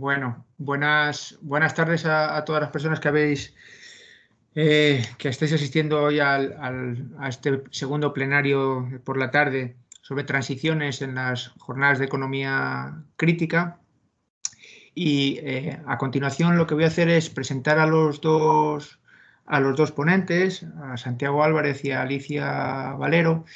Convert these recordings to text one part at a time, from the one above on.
Bueno, buenas tardes a todas las personas que estéis asistiendo hoy a este segundo plenario por la tarde sobre transiciones en las jornadas de economía crítica. Y a continuación lo que voy a hacer es presentar a los dos ponentes, a Santiago Álvarez y a Alicia Valero.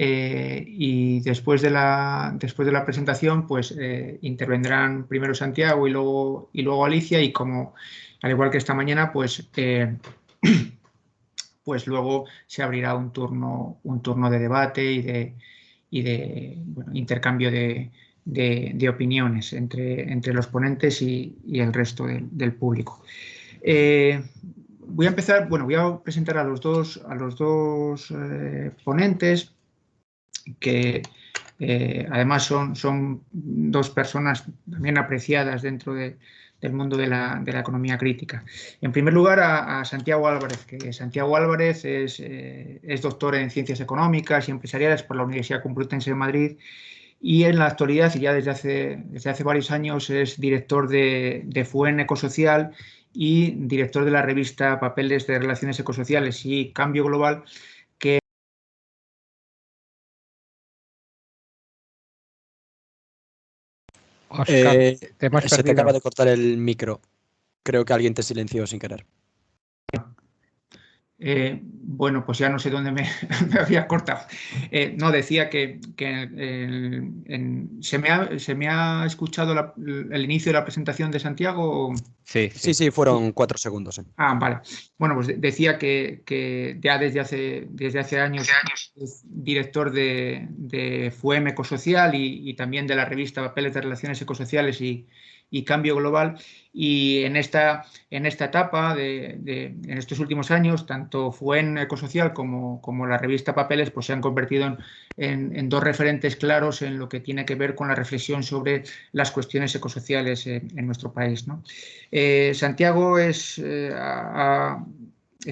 Y después de la presentación, pues intervendrán primero Santiago y luego Alicia, y como al igual que esta mañana, pues luego se abrirá un turno de debate y de bueno, intercambio de opiniones entre los ponentes y el resto del público. Voy a empezar, voy a presentar a los dos ponentes, que además son dos personas también apreciadas dentro del mundo de la economía crítica. En primer lugar, a Santiago Álvarez, que Santiago Álvarez es doctor en Ciencias Económicas y Empresariales por la Universidad Complutense de Madrid, y en la actualidad, y ya desde hace varios años, es director de FUEN Ecosocial y director de la revista Papeles de Relaciones Ecosociales y Cambio Global, que Oscar, te hemos se te perdido. acaba de cortar el micro. Creo que alguien te silenció sin querer. Bueno, pues ya no sé dónde me había cortado. No, decía que ¿se me ha escuchado el inicio de la presentación de Santiago? Sí. Sí, fueron 4 segundos. Vale. Bueno, pues decía que ya desde hace años es director de FUEM Ecosocial y también de la revista Papeles de Relaciones Ecosociales y Cambio Global. Y en esta etapa, en estos últimos años, tanto FUEM Ecosocial como la revista Papeles pues se han convertido en dos referentes claros en lo que tiene que ver con la reflexión sobre las cuestiones ecosociales en nuestro país, ¿no? Santiago es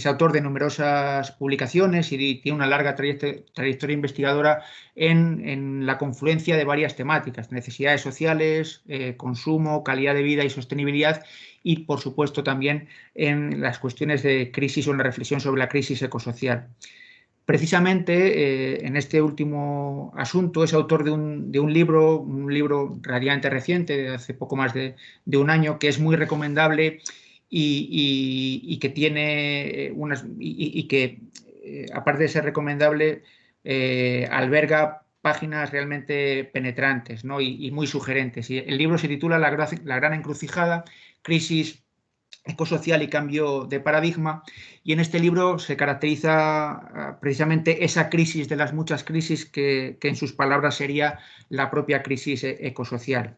autor de numerosas publicaciones y tiene una larga trayectoria investigadora en la confluencia de varias temáticas: necesidades sociales, consumo, calidad de vida y sostenibilidad, y por supuesto también en las cuestiones de crisis o en la reflexión sobre la crisis ecosocial. Precisamente en este último asunto es autor de un libro relativamente reciente, de hace poco más de un año, que es muy recomendable y que tiene que aparte de ser recomendable, alberga páginas realmente penetrantes, ¿no? y muy sugerentes. Y el libro se titula La gran encrucijada, crisis ecosocial y cambio de paradigma, y en este libro se caracteriza precisamente esa crisis de las muchas crisis que en sus palabras sería la propia crisis ecosocial.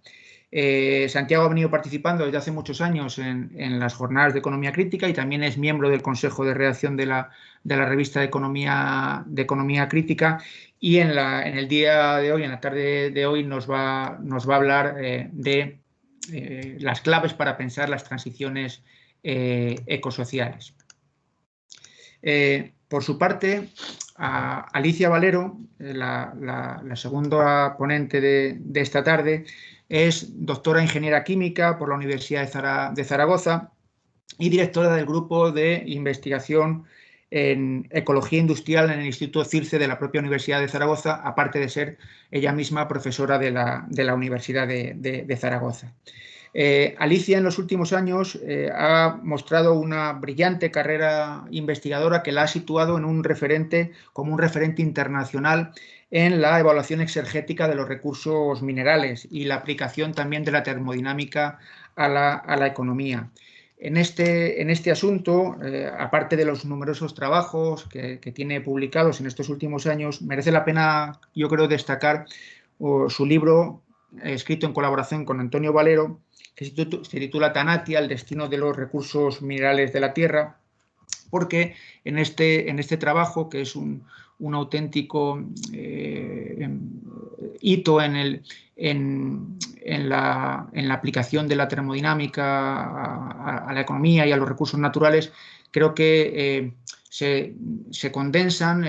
Santiago ha venido participando desde hace muchos años en las jornadas de economía crítica y también es miembro del consejo de redacción de la revista de economía crítica, y en el día de hoy, en la tarde de hoy, nos va a hablar de las claves para pensar las transiciones ecosociales. Por su parte, Alicia Valero, la segunda ponente de esta tarde, es doctora en Ingeniería Química por la Universidad de Zaragoza y directora del grupo de investigación en Ecología Industrial en el Instituto CIRCE de la propia Universidad de Zaragoza, aparte de ser ella misma profesora de la Universidad de Zaragoza. Alicia en los últimos años ha mostrado una brillante carrera investigadora que la ha situado como un referente internacional en la evaluación exergética de los recursos minerales y la aplicación también de la termodinámica a la economía. En este asunto, aparte de los numerosos trabajos que tiene publicados en estos últimos años, merece la pena, yo creo, destacar su libro, escrito en colaboración con Antonio Valero, que se titula Tanatia, el destino de los recursos minerales de la Tierra, porque en este trabajo, que es un auténtico hito en la aplicación de la termodinámica a la economía y a los recursos naturales, creo que, se condensan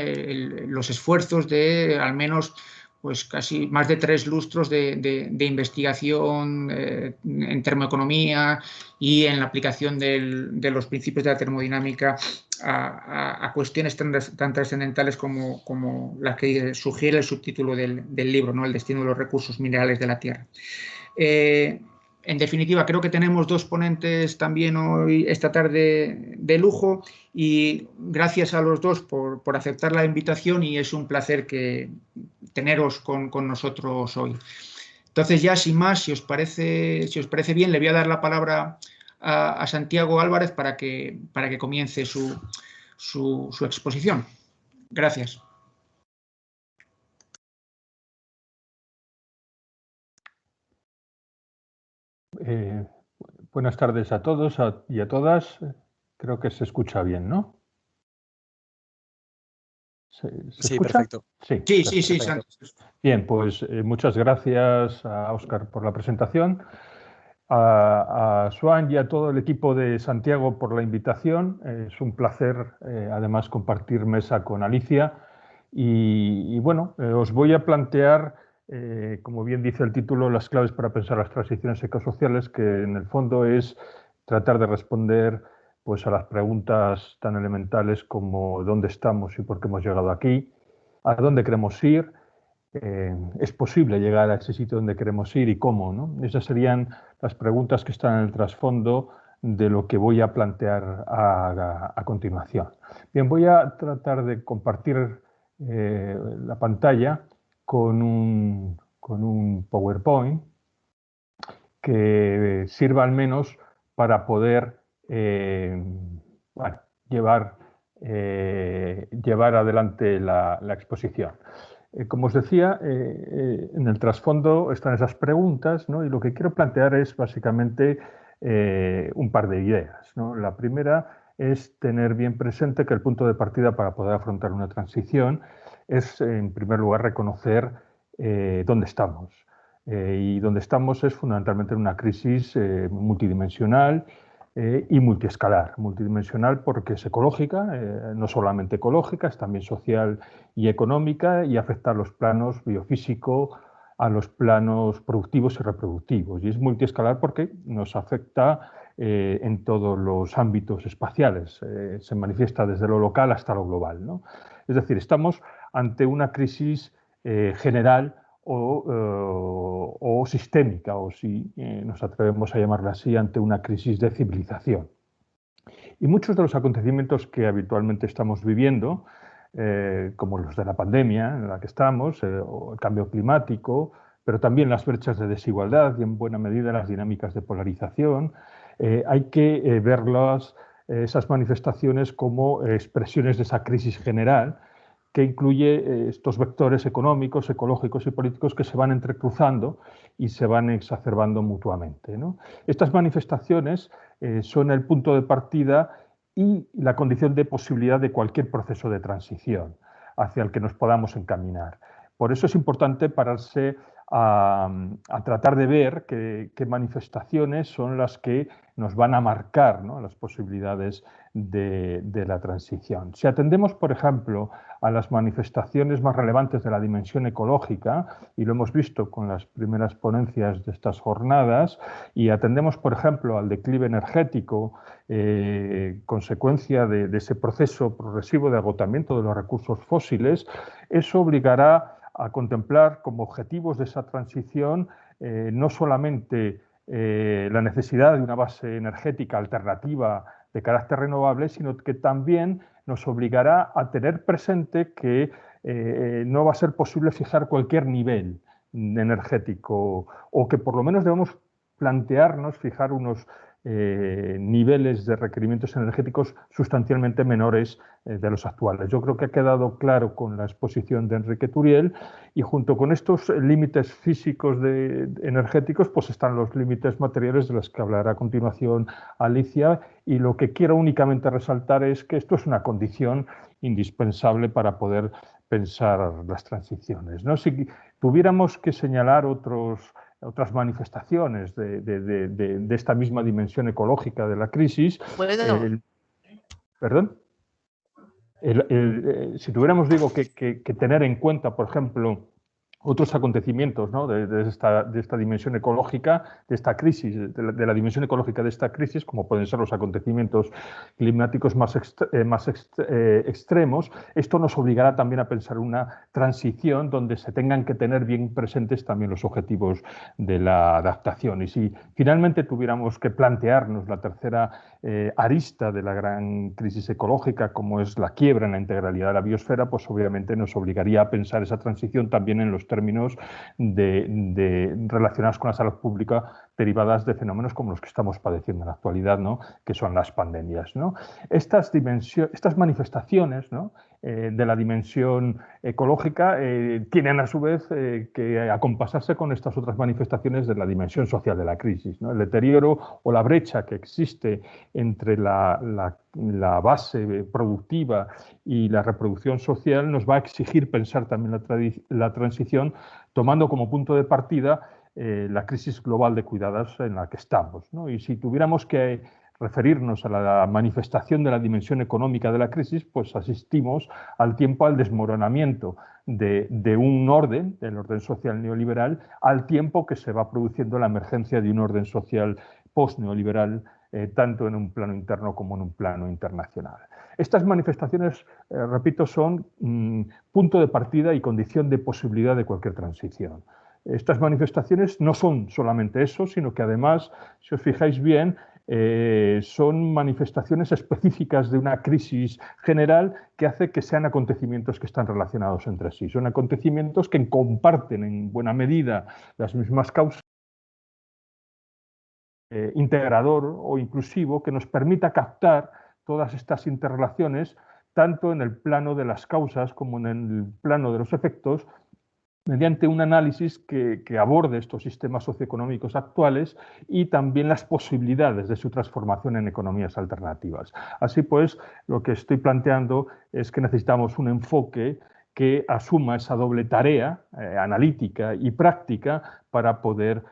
los esfuerzos de al menos pues casi más de 3 lustros de investigación en termoeconomía y en la aplicación de los principios de la termodinámica a cuestiones tan trascendentales como las que sugiere el subtítulo del libro, ¿no? El destino de los recursos minerales de la Tierra. En definitiva, creo que tenemos 2 ponentes también hoy, esta tarde, de lujo, y gracias a los 2 por aceptar la invitación, y es un placer teneros con nosotros hoy. Entonces, ya sin más, si os parece bien, le voy a dar la palabra a Santiago Álvarez para que comience su exposición. Gracias. Buenas tardes a todos y a todas. Creo que se escucha bien, ¿no? ¿Se Sí, escucha? perfecto. Sí, perfecto. Bien, pues muchas gracias a Óscar por la presentación, a Swan y a todo el equipo de Santiago por la invitación. Es un placer, además, compartir mesa con Alicia. Y bueno, os voy a plantear, como bien dice el título, las claves para pensar las transiciones ecosociales, que en el fondo es tratar de responder pues, a las preguntas tan elementales como dónde estamos y por qué hemos llegado aquí, a dónde queremos ir, es posible llegar a ese sitio donde queremos ir y cómo, ¿no? Esas serían las preguntas que están en el trasfondo de lo que voy a plantear a continuación. Bien, voy a tratar de compartir la pantalla con un PowerPoint que sirva al menos para poder llevar adelante la exposición. Como os decía, en el trasfondo están esas preguntas, ¿no? Y lo que quiero plantear es básicamente un par de ideas, ¿no? La primera es tener bien presente que el punto de partida para poder afrontar una transición es, en primer lugar, reconocer dónde estamos. Y donde estamos es fundamentalmente en una crisis multidimensional y multiescalar. Multidimensional porque es ecológica, no solamente ecológica, es también social y económica, y afecta a los planos biofísico, a los planos productivos y reproductivos. Y es multiescalar porque nos afecta en todos los ámbitos espaciales. Se manifiesta desde lo local hasta lo global, ¿no? Es decir, estamos ante una crisis general o sistémica, o si nos atrevemos a llamarla así, ante una crisis de civilización. Y muchos de los acontecimientos que habitualmente estamos viviendo, como los de la pandemia en la que estamos, o el cambio climático, pero también las brechas de desigualdad y en buena medida las dinámicas de polarización, hay que verlas, esas manifestaciones, como expresiones de esa crisis general, que incluye estos vectores económicos, ecológicos y políticos que se van entrecruzando y se van exacerbando mutuamente, ¿no? Estas manifestaciones son el punto de partida y la condición de posibilidad de cualquier proceso de transición hacia el que nos podamos encaminar. Por eso es importante pararse a tratar de ver qué manifestaciones son las que nos van a marcar, ¿no?, las posibilidades de la transición. Si atendemos, por ejemplo, a las manifestaciones más relevantes de la dimensión ecológica, y lo hemos visto con las primeras ponencias de estas jornadas, y atendemos, por ejemplo, al declive energético, consecuencia de ese proceso progresivo de agotamiento de los recursos fósiles, eso obligará a contemplar como objetivos de esa transición no solamente la necesidad de una base energética alternativa de carácter renovable, sino que también nos obligará a tener presente que no va a ser posible fijar cualquier nivel energético, o que por lo menos debemos plantearnos fijar unos niveles de requerimientos energéticos sustancialmente menores de los actuales. Yo creo que ha quedado claro con la exposición de Enrique Turiel, y junto con estos límites físicos energéticos, pues están los límites materiales de los que hablará a continuación Alicia, y lo que quiero únicamente resaltar es que esto es una condición indispensable para poder pensar las transiciones, ¿no? Si tuviéramos que señalar otras manifestaciones de esta misma dimensión ecológica de la crisis. ¿Perdón? Si tuviéramos, digo, que tener en cuenta, por ejemplo, otros acontecimientos, ¿no?, de esta dimensión ecológica, de esta crisis, de la dimensión ecológica de esta crisis, como pueden ser los acontecimientos climáticos más extremos. Esto nos obligará también a pensar una transición donde se tengan que tener bien presentes también los objetivos de la adaptación. Y si finalmente tuviéramos que plantearnos la tercera arista de la gran crisis ecológica, como es la quiebra en la integralidad de la biosfera, pues obviamente nos obligaría a pensar esa transición también en los términos relacionados con la salud pública derivadas de fenómenos como los que estamos padeciendo en la actualidad, ¿no?, que son las pandemias, ¿no? Estas manifestaciones, ¿no?, de la dimensión ecológica tienen a su vez que acompasarse con estas otras manifestaciones de la dimensión social de la crisis, ¿no? El deterioro o la brecha que existe entre la base productiva y la reproducción social nos va a exigir pensar también la transición, tomando como punto de partida la crisis global de cuidados en la que estamos, ¿no? Y si tuviéramos que referirnos a la manifestación de la dimensión económica de la crisis, pues asistimos al desmoronamiento de un orden, del orden social neoliberal, al tiempo que se va produciendo la emergencia de un orden social post-neoliberal, tanto en un plano interno como en un plano internacional. Estas manifestaciones, repito, son punto de partida y condición de posibilidad de cualquier transición. Estas manifestaciones no son solamente eso, sino que además, si os fijáis bien, son manifestaciones específicas de una crisis general que hace que sean acontecimientos que están relacionados entre sí. Son acontecimientos que comparten en buena medida las mismas causas, integrador o inclusivo que nos permita captar todas estas interrelaciones tanto en el plano de las causas como en el plano de los efectos, mediante un análisis que aborde estos sistemas socioeconómicos actuales y también las posibilidades de su transformación en economías alternativas. Así pues, lo que estoy planteando es que necesitamos un enfoque que asuma esa doble tarea analítica y práctica para poder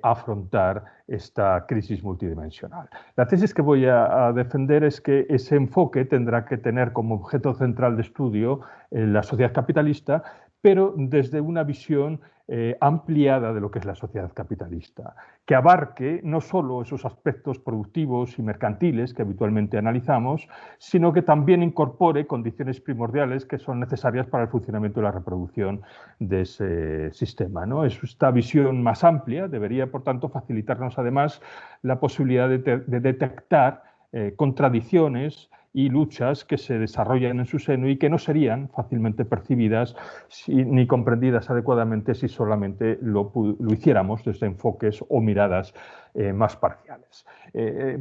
afrontar esta crisis multidimensional. La tesis que voy a defender es que ese enfoque tendrá que tener como objeto central de estudio la sociedad capitalista, pero desde una visión ampliada de lo que es la sociedad capitalista, que abarque no solo esos aspectos productivos y mercantiles que habitualmente analizamos, sino que también incorpore condiciones primordiales que son necesarias para el funcionamiento y la reproducción de ese sistema, ¿no? Esta visión más amplia debería, por tanto, facilitarnos además la posibilidad de detectar contradicciones y luchas que se desarrollan en su seno y que no serían fácilmente percibidas ni comprendidas adecuadamente si solamente lo hiciéramos desde enfoques o miradas más parciales.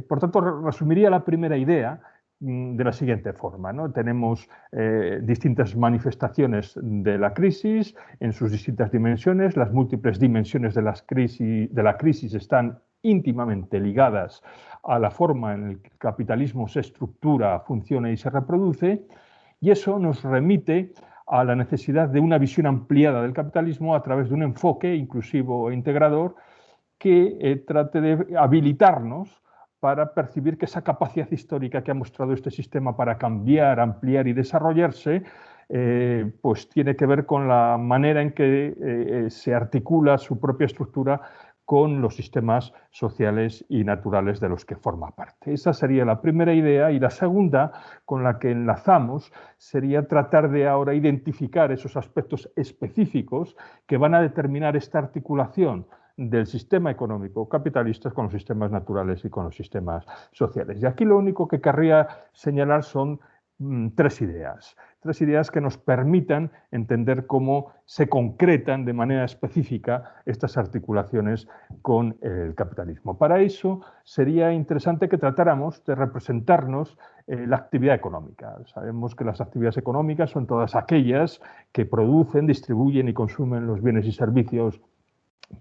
Por tanto, resumiría la primera idea de la siguiente forma, ¿no? Tenemos distintas manifestaciones de la crisis en sus distintas dimensiones. Las múltiples dimensiones de la crisis están íntimamente ligadas a la forma en la que el capitalismo se estructura, funciona y se reproduce, y eso nos remite a la necesidad de una visión ampliada del capitalismo a través de un enfoque inclusivo e integrador que trate de habilitarnos para percibir que esa capacidad histórica que ha mostrado este sistema para cambiar, ampliar y desarrollarse, pues tiene que ver con la manera en que se articula su propia estructura con los sistemas sociales y naturales de los que forma parte. Esa sería la primera idea, y la segunda, con la que enlazamos, sería tratar de ahora identificar esos aspectos específicos que van a determinar esta articulación del sistema económico capitalista con los sistemas naturales y con los sistemas sociales. Y aquí lo único que querría señalar son tres ideas que nos permitan entender cómo se concretan de manera específica estas articulaciones con el capitalismo. Para eso sería interesante que tratáramos de representarnos la actividad económica. Sabemos que las actividades económicas son todas aquellas que producen, distribuyen y consumen los bienes y servicios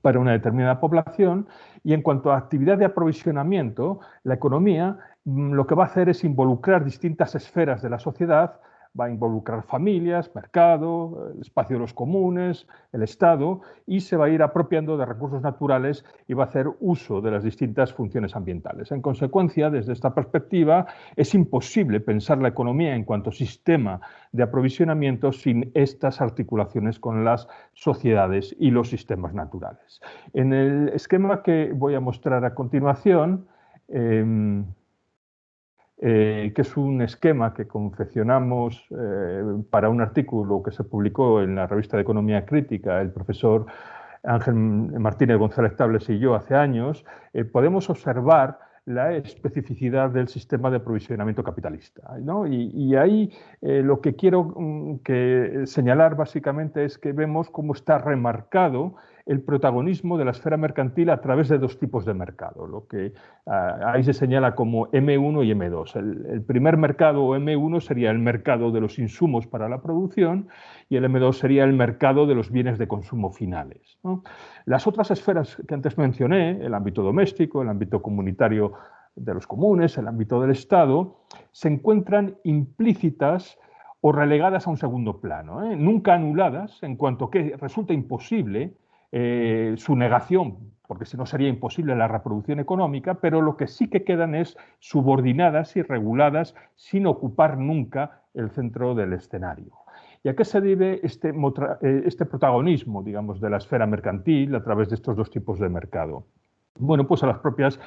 para una determinada población, y en cuanto a actividad de aprovisionamiento, la economía lo que va a hacer es involucrar distintas esferas de la sociedad va a involucrar familias, mercado, el espacio de los comunes, el Estado, y se va a ir apropiando de recursos naturales y va a hacer uso de las distintas funciones ambientales. En consecuencia, desde esta perspectiva, es imposible pensar la economía en cuanto sistema de aprovisionamiento sin estas articulaciones con las sociedades y los sistemas naturales. En el esquema que voy a mostrar a continuación, que es un esquema que confeccionamos para un artículo que se publicó en la revista de Economía Crítica, el profesor Ángel Martínez González Tables y yo hace años, podemos observar la especificidad del sistema de aprovisionamiento capitalista, ¿no? Y ahí lo que quiero señalar básicamente es que vemos cómo está remarcado el protagonismo de la esfera mercantil a través de dos tipos de mercado, lo que ahí se señala como M1 y M2. El primer mercado o M1 sería el mercado de los insumos para la producción y el M2 sería el mercado de los bienes de consumo finales, ¿no? Las otras esferas que antes mencioné, el ámbito doméstico, el ámbito comunitario de los comunes, el ámbito del Estado, se encuentran implícitas o relegadas a un segundo plano, nunca anuladas, en cuanto que resulta imposible su negación, porque si no sería imposible la reproducción económica, pero lo que sí que quedan es subordinadas y reguladas sin ocupar nunca el centro del escenario. ¿Y a qué se debe este protagonismo, digamos, de la esfera mercantil a través de estos dos tipos de mercado? Bueno, pues a las propias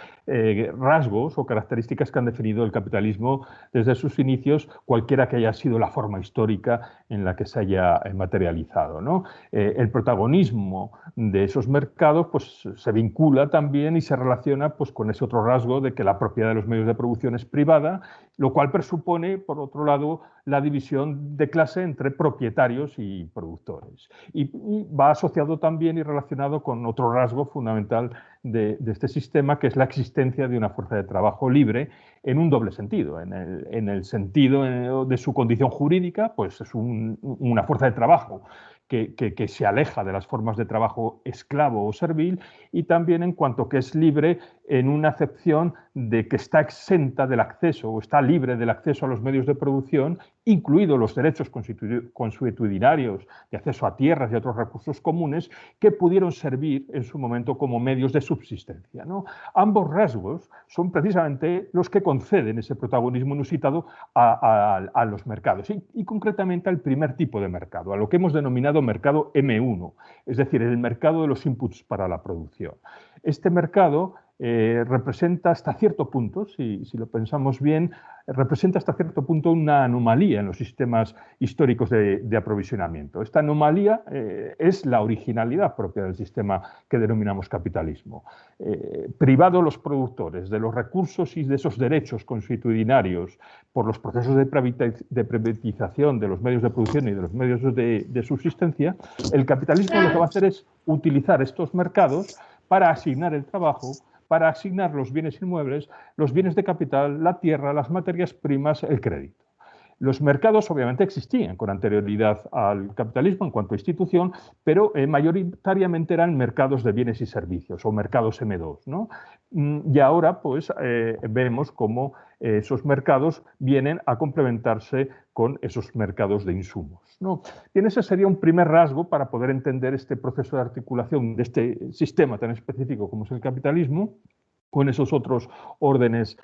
rasgos o características que han definido el capitalismo desde sus inicios, cualquiera que haya sido la forma histórica en la que se haya materializado, ¿no? El protagonismo de esos mercados pues, se vincula también y se relaciona pues, con ese otro rasgo de que la propiedad de los medios de producción es privada, lo cual presupone, por otro lado, la división de clase entre propietarios y productores. Y va asociado también y relacionado con otro rasgo fundamental de este sistema, que es la existencia de una fuerza de trabajo libre en un doble sentido. En el sentido de su condición jurídica, pues es una fuerza de trabajo que se aleja de las formas de trabajo esclavo o servil, y también en cuanto que es libre en una acepción de que está exenta del acceso o está libre del acceso a los medios de producción, incluidos los derechos consuetudinarios de acceso a tierras y otros recursos comunes que pudieron servir en su momento como medios de subsistencia, ¿no? Ambos rasgos son precisamente los que conceden ese protagonismo inusitado a los mercados y concretamente al primer tipo de mercado, a lo que hemos denominado mercado M1, es decir, el mercado de los inputs para la producción. Este mercado representa hasta cierto punto, si lo pensamos bien, representa hasta cierto punto una anomalía en los sistemas históricos de aprovisionamiento. Esta anomalía es la originalidad propia del sistema que denominamos capitalismo. Privados los productores de los recursos y de esos derechos consuetudinarios por los procesos de privatización de los medios de producción y de los medios de subsistencia, el capitalismo lo que va a hacer es utilizar estos mercados para asignar el trabajo, para asignar los bienes inmuebles, los bienes de capital, la tierra, las materias primas, el crédito. Los mercados obviamente existían con anterioridad al capitalismo en cuanto a institución, pero mayoritariamente eran mercados de bienes y servicios o mercados M2, ¿no? Y ahora pues vemos cómo esos mercados vienen a complementarse con esos mercados de insumos, ¿no? Bien, ese sería un primer rasgo para poder entender este proceso de articulación de este sistema tan específico como es el capitalismo con esos otros órdenes,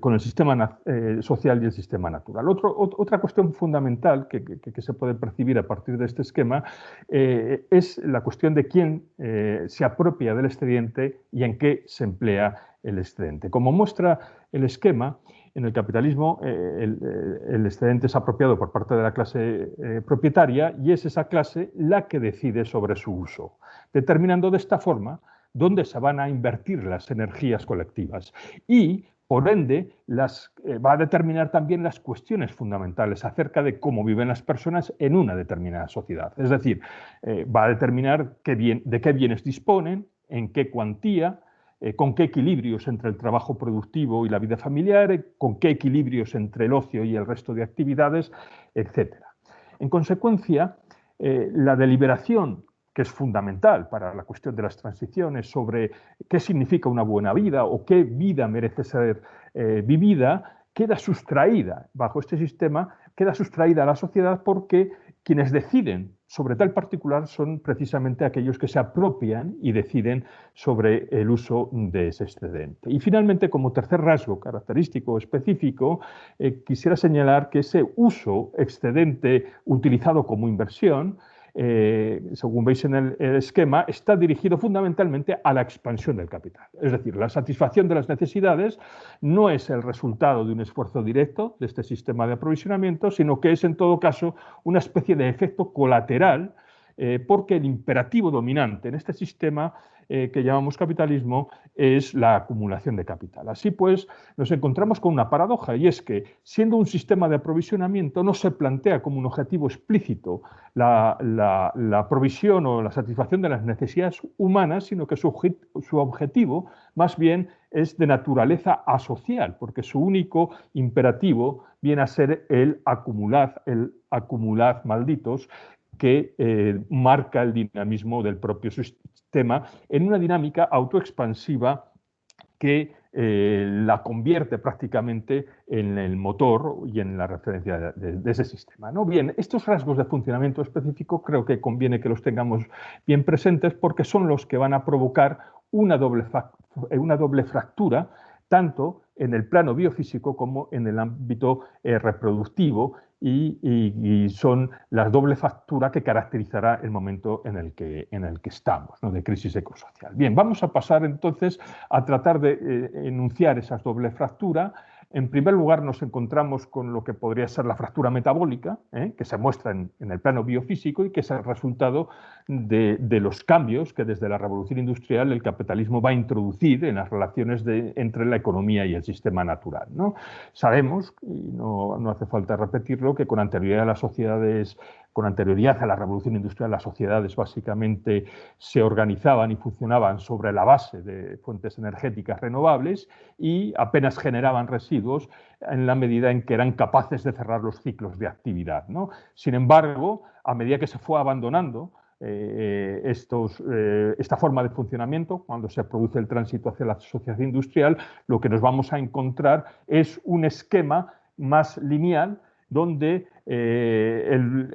con el sistema social y el sistema natural. Otra cuestión fundamental que se puede percibir a partir de este esquema es la cuestión de quién se apropia del excedente y en qué se emplea el excedente. Como muestra el esquema, en el capitalismo el excedente es apropiado por parte de la clase propietaria y es esa clase la que decide sobre su uso, determinando de esta forma dónde se van a invertir las energías colectivas y, por ende, va a determinar también las cuestiones fundamentales acerca de cómo viven las personas en una determinada sociedad. Es decir, va a determinar de qué bienes disponen, en qué cuantía, con qué equilibrios entre el trabajo productivo y la vida familiar, con qué equilibrios entre el ocio y el resto de actividades, etc. En consecuencia, la deliberación, que es fundamental para la cuestión de las transiciones sobre qué significa una buena vida o qué vida merece ser vivida, queda sustraída, bajo este sistema, queda sustraída a la sociedad porque quienes deciden sobre tal particular son precisamente aquellos que se apropian y deciden sobre el uso de ese excedente. Y finalmente, como tercer rasgo característico específico, quisiera señalar que ese uso excedente utilizado como inversión, según veis en el esquema, está dirigido fundamentalmente a la expansión del capital. Es decir, la satisfacción de las necesidades no es el resultado de un esfuerzo directo de este sistema de aprovisionamiento, sino que es en todo caso una especie de efecto colateral, porque el imperativo dominante en este sistema que llamamos capitalismo es la acumulación de capital. Así pues, nos encontramos con una paradoja, y es que, siendo un sistema de aprovisionamiento, no se plantea como un objetivo explícito la provisión o la satisfacción de las necesidades humanas, sino que su objetivo más bien es de naturaleza asocial, porque su único imperativo viene a ser el acumulad malditos, que marca el dinamismo del propio sistema en una dinámica autoexpansiva que la convierte prácticamente en el motor y en la referencia de ese sistema, ¿no? Bien, estos rasgos de funcionamiento específico creo que conviene que los tengamos bien presentes, porque son los que van a provocar una doble fractura, tanto en el plano biofísico como en el ámbito reproductivo, y son la doble factura que caracterizará el momento en el que estamos, ¿no?, de crisis ecosocial. Bien, vamos a pasar entonces a tratar de enunciar esa doble fractura. En primer lugar, nos encontramos con lo que podría ser la fractura metabólica, que se muestra en el plano biofísico y que es el resultado de los cambios que desde la revolución industrial el capitalismo va a introducir en las relaciones entre la economía y el sistema natural, ¿no? Sabemos, y no hace falta repetirlo, que con anterioridad a la revolución industrial, las sociedades básicamente se organizaban y funcionaban sobre la base de fuentes energéticas renovables y apenas generaban residuos en la medida en que eran capaces de cerrar los ciclos de actividad, ¿no? Sin embargo, a medida que se fue abandonando esta forma de funcionamiento, cuando se produce el tránsito hacia la sociedad industrial, lo que nos vamos a encontrar es un esquema más lineal, donde el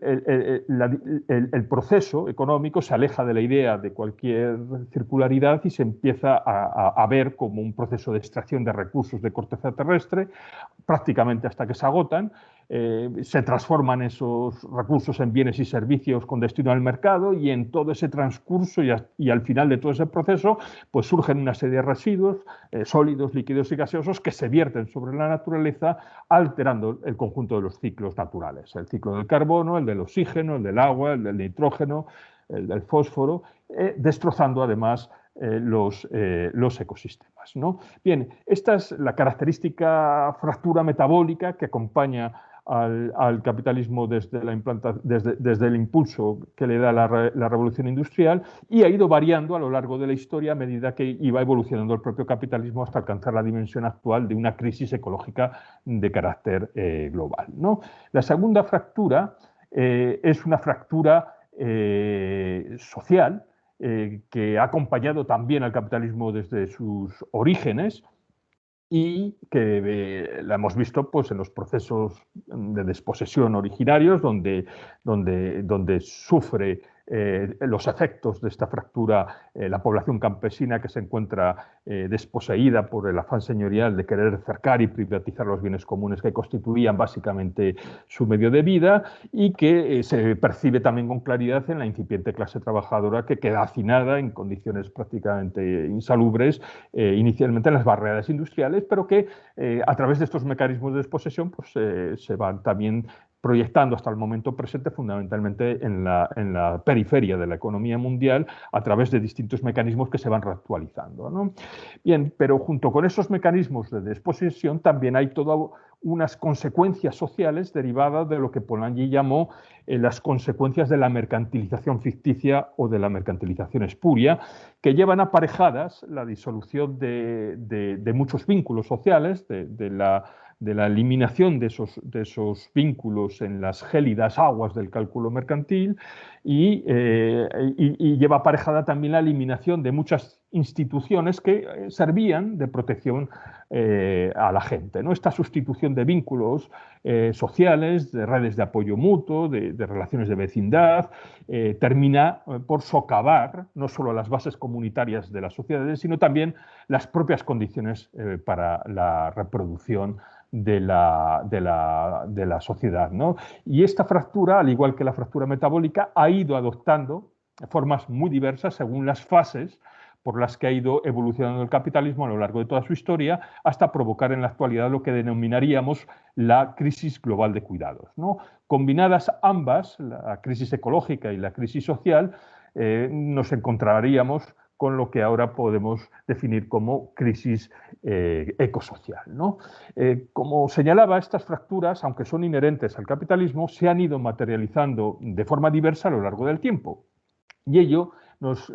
proceso económico se aleja de la idea de cualquier circularidad y se empieza a ver como un proceso de extracción de recursos de corteza terrestre, prácticamente hasta que se agotan. Se transforman esos recursos en bienes y servicios con destino al mercado, y en todo ese transcurso y al final de todo ese proceso pues surgen una serie de residuos sólidos, líquidos y gaseosos que se vierten sobre la naturaleza, alterando el conjunto de los ciclos naturales: el ciclo del carbono, el del oxígeno, el del agua, el del nitrógeno, el del fósforo, destrozando además los ecosistemas, ¿no? Bien, esta es la característica fractura metabólica que acompaña al capitalismo desde el impulso que le da la revolución industrial, y ha ido variando a lo largo de la historia a medida que iba evolucionando el propio capitalismo hasta alcanzar la dimensión actual de una crisis ecológica de carácter global, ¿no? La segunda fractura es una fractura social que ha acompañado también al capitalismo desde sus orígenes, y que la hemos visto pues, en los procesos de desposesión originarios, donde sufre los efectos de esta fractura la población campesina, que se encuentra desposeída por el afán señorial de querer cercar y privatizar los bienes comunes que constituían básicamente su medio de vida, y que se percibe también con claridad en la incipiente clase trabajadora, que queda hacinada en condiciones prácticamente insalubres, inicialmente en las barriadas industriales, pero que a través de estos mecanismos de desposesión pues, se van también proyectando hasta el momento presente fundamentalmente en la periferia de la economía mundial, a través de distintos mecanismos que se van reactualizando, ¿no? Bien, pero junto con esos mecanismos de desposesión también hay todas unas consecuencias sociales derivadas de lo que Polanyi llamó las consecuencias de la mercantilización ficticia o de la mercantilización espuria, que llevan aparejadas la disolución de muchos vínculos sociales, de la eliminación de esos vínculos en las gélidas aguas del cálculo mercantil, y lleva aparejada también la eliminación de muchas instituciones que servían de protección a la gente, ¿no? Esta sustitución de vínculos sociales, de redes de apoyo mutuo, de relaciones de vecindad, termina por socavar no solo las bases comunitarias de las sociedades, sino también las propias condiciones para la reproducción de la sociedad, ¿no? Y esta fractura, al igual que la fractura metabólica, ha ido adoptando formas muy diversas según las fases por las que ha ido evolucionando el capitalismo a lo largo de toda su historia, hasta provocar en la actualidad lo que denominaríamos la crisis global de cuidados, ¿no? Combinadas ambas, la crisis ecológica y la crisis social, nos encontraríamos con lo que ahora podemos definir como crisis ecosocial, ¿no? Como señalaba, estas fracturas, aunque son inherentes al capitalismo, se han ido materializando de forma diversa a lo largo del tiempo. Y ello nos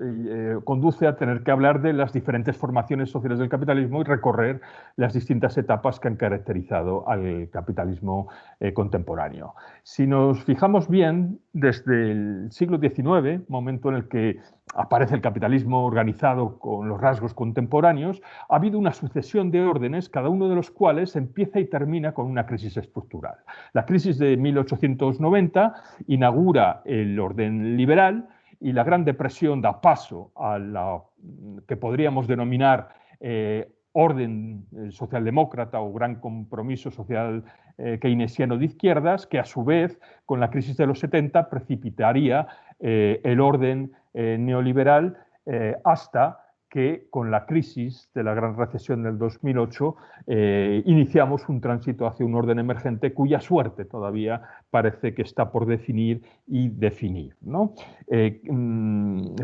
conduce a tener que hablar de las diferentes formaciones sociales del capitalismo y recorrer las distintas etapas que han caracterizado al capitalismo contemporáneo. Si nos fijamos bien, desde el siglo XIX, momento en el que aparece el capitalismo organizado con los rasgos contemporáneos, ha habido una sucesión de órdenes, cada uno de los cuales empieza y termina con una crisis estructural. La crisis de 1890 inaugura el orden liberal, y la Gran Depresión da paso a la que podríamos denominar orden socialdemócrata o gran compromiso social keynesiano de izquierdas, que a su vez, con la crisis de los 70, precipitaría el orden neoliberal hasta que con la crisis de la gran recesión del 2008 iniciamos un tránsito hacia un orden emergente cuya suerte todavía parece que está por definir y definir, ¿no?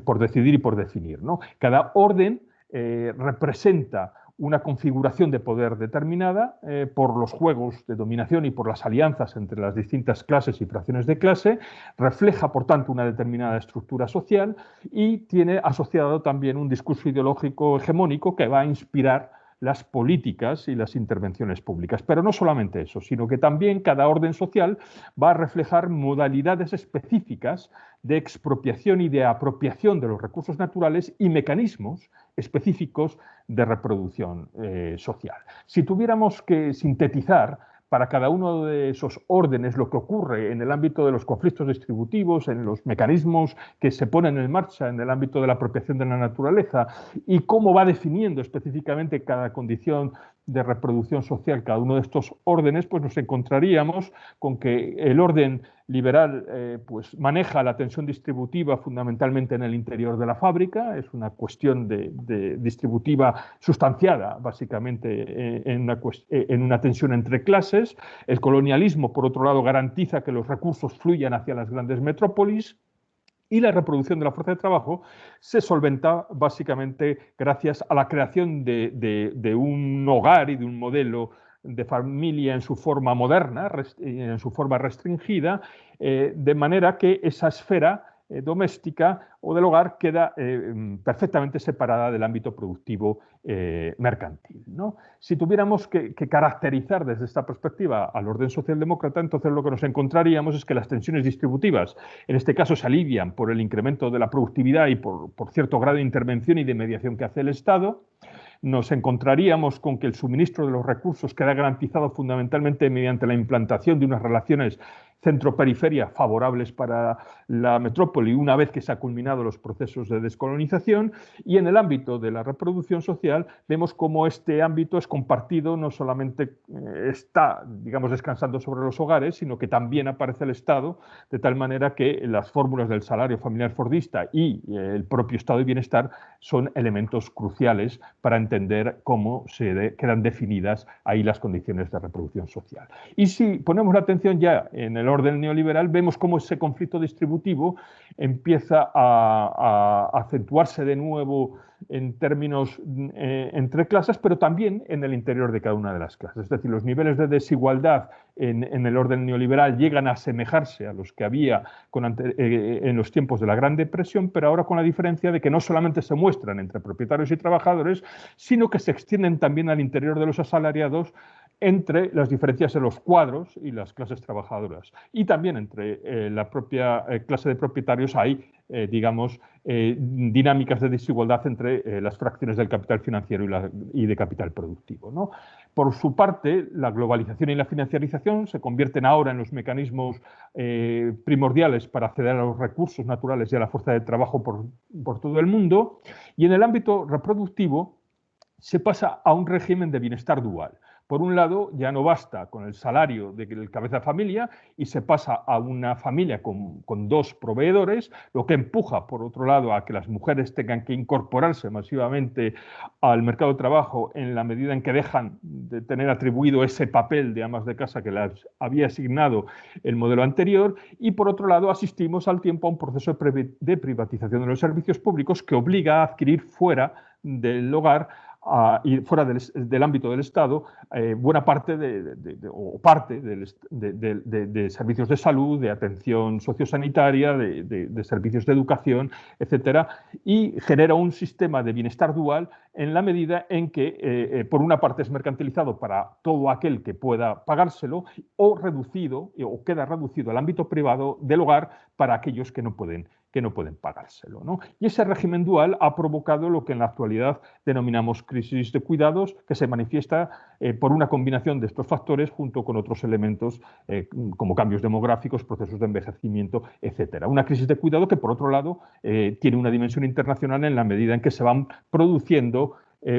Por decidir y por definir, ¿no? Cada orden representa una configuración de poder determinada por los juegos de dominación y por las alianzas entre las distintas clases y fracciones de clase, refleja, por tanto, una determinada estructura social y tiene asociado también un discurso ideológico hegemónico que va a inspirar las políticas y las intervenciones públicas. Pero no solamente eso, sino que también cada orden social va a reflejar modalidades específicas de expropiación y de apropiación de los recursos naturales y mecanismos específicos de reproducción social. Si tuviéramos que sintetizar para cada uno de esos órdenes lo que ocurre en el ámbito de los conflictos distributivos, en los mecanismos que se ponen en marcha en el ámbito de la apropiación de la naturaleza y cómo va definiendo específicamente cada condición de reproducción social cada uno de estos órdenes, pues nos encontraríamos con que el orden liberal pues maneja la tensión distributiva fundamentalmente en el interior de la fábrica, es una cuestión distributiva sustanciada básicamente en una tensión entre clases. El colonialismo, por otro lado, garantiza que los recursos fluyan hacia las grandes metrópolis. Y la reproducción de la fuerza de trabajo se solventa básicamente gracias a la creación de un hogar y de un modelo de familia en su forma moderna, en su forma restringida, de manera que esa esfera doméstica o del hogar queda perfectamente separada del ámbito productivo mercantil, ¿no? Si tuviéramos que caracterizar desde esta perspectiva al orden socialdemócrata, entonces lo que nos encontraríamos es que las tensiones distributivas, en este caso, se alivian por el incremento de la productividad y por cierto grado de intervención y de mediación que hace el Estado. Nos encontraríamos con que el suministro de los recursos queda garantizado fundamentalmente mediante la implantación de unas relaciones centro-periferia favorables para la metrópoli una vez que se han culminado los procesos de descolonización, y en el ámbito de la reproducción social vemos cómo este ámbito es compartido, no solamente está, digamos, descansando sobre los hogares, sino que también aparece el Estado, de tal manera que las fórmulas del salario familiar fordista y el propio estado de bienestar son elementos cruciales para entender cómo quedan definidas ahí las condiciones de reproducción social. Y si ponemos la atención ya en el orden neoliberal, vemos cómo ese conflicto distributivo empieza a acentuarse de nuevo en términos entre clases, pero también en el interior de cada una de las clases. Es decir, los niveles de desigualdad en el orden neoliberal llegan a asemejarse a los que había en los tiempos de la Gran Depresión, pero ahora con la diferencia de que no solamente se muestran entre propietarios y trabajadores, sino que se extienden también al interior de los asalariados, entre las diferencias de los cuadros y las clases trabajadoras. Y también entre la propia clase de propietarios hay, digamos, dinámicas de desigualdad entre las fracciones del capital financiero y de capital productivo, ¿no? Por su parte, la globalización y la financiarización se convierten ahora en los mecanismos primordiales para acceder a los recursos naturales y a la fuerza de trabajo por todo el mundo. Y en el ámbito reproductivo se pasa a un régimen de bienestar dual. Por un lado, ya no basta con el salario del cabeza de familia y se pasa a una familia con dos proveedores, lo que empuja, por otro lado, a que las mujeres tengan que incorporarse masivamente al mercado de trabajo en la medida en que dejan de tener atribuido ese papel de amas de casa que les había asignado el modelo anterior. Y, por otro lado, asistimos al tiempo a un proceso de privatización de los servicios públicos que obliga a adquirir fuera del hogar y fuera del ámbito del Estado, buena parte o parte de servicios de salud, de atención sociosanitaria, de servicios de educación, etcétera, y genera un sistema de bienestar dual en la medida en que, por una parte, es mercantilizado para todo aquel que pueda pagárselo o queda reducido al ámbito privado del hogar para aquellos que no pueden pagárselo, ¿no? Y ese régimen dual ha provocado lo que en la actualidad denominamos crisis de cuidados, que se manifiesta por una combinación de estos factores junto con otros elementos como cambios demográficos, procesos de envejecimiento, etcétera. Una crisis de cuidado que, por otro lado, tiene una dimensión internacional en la medida en que se van produciendo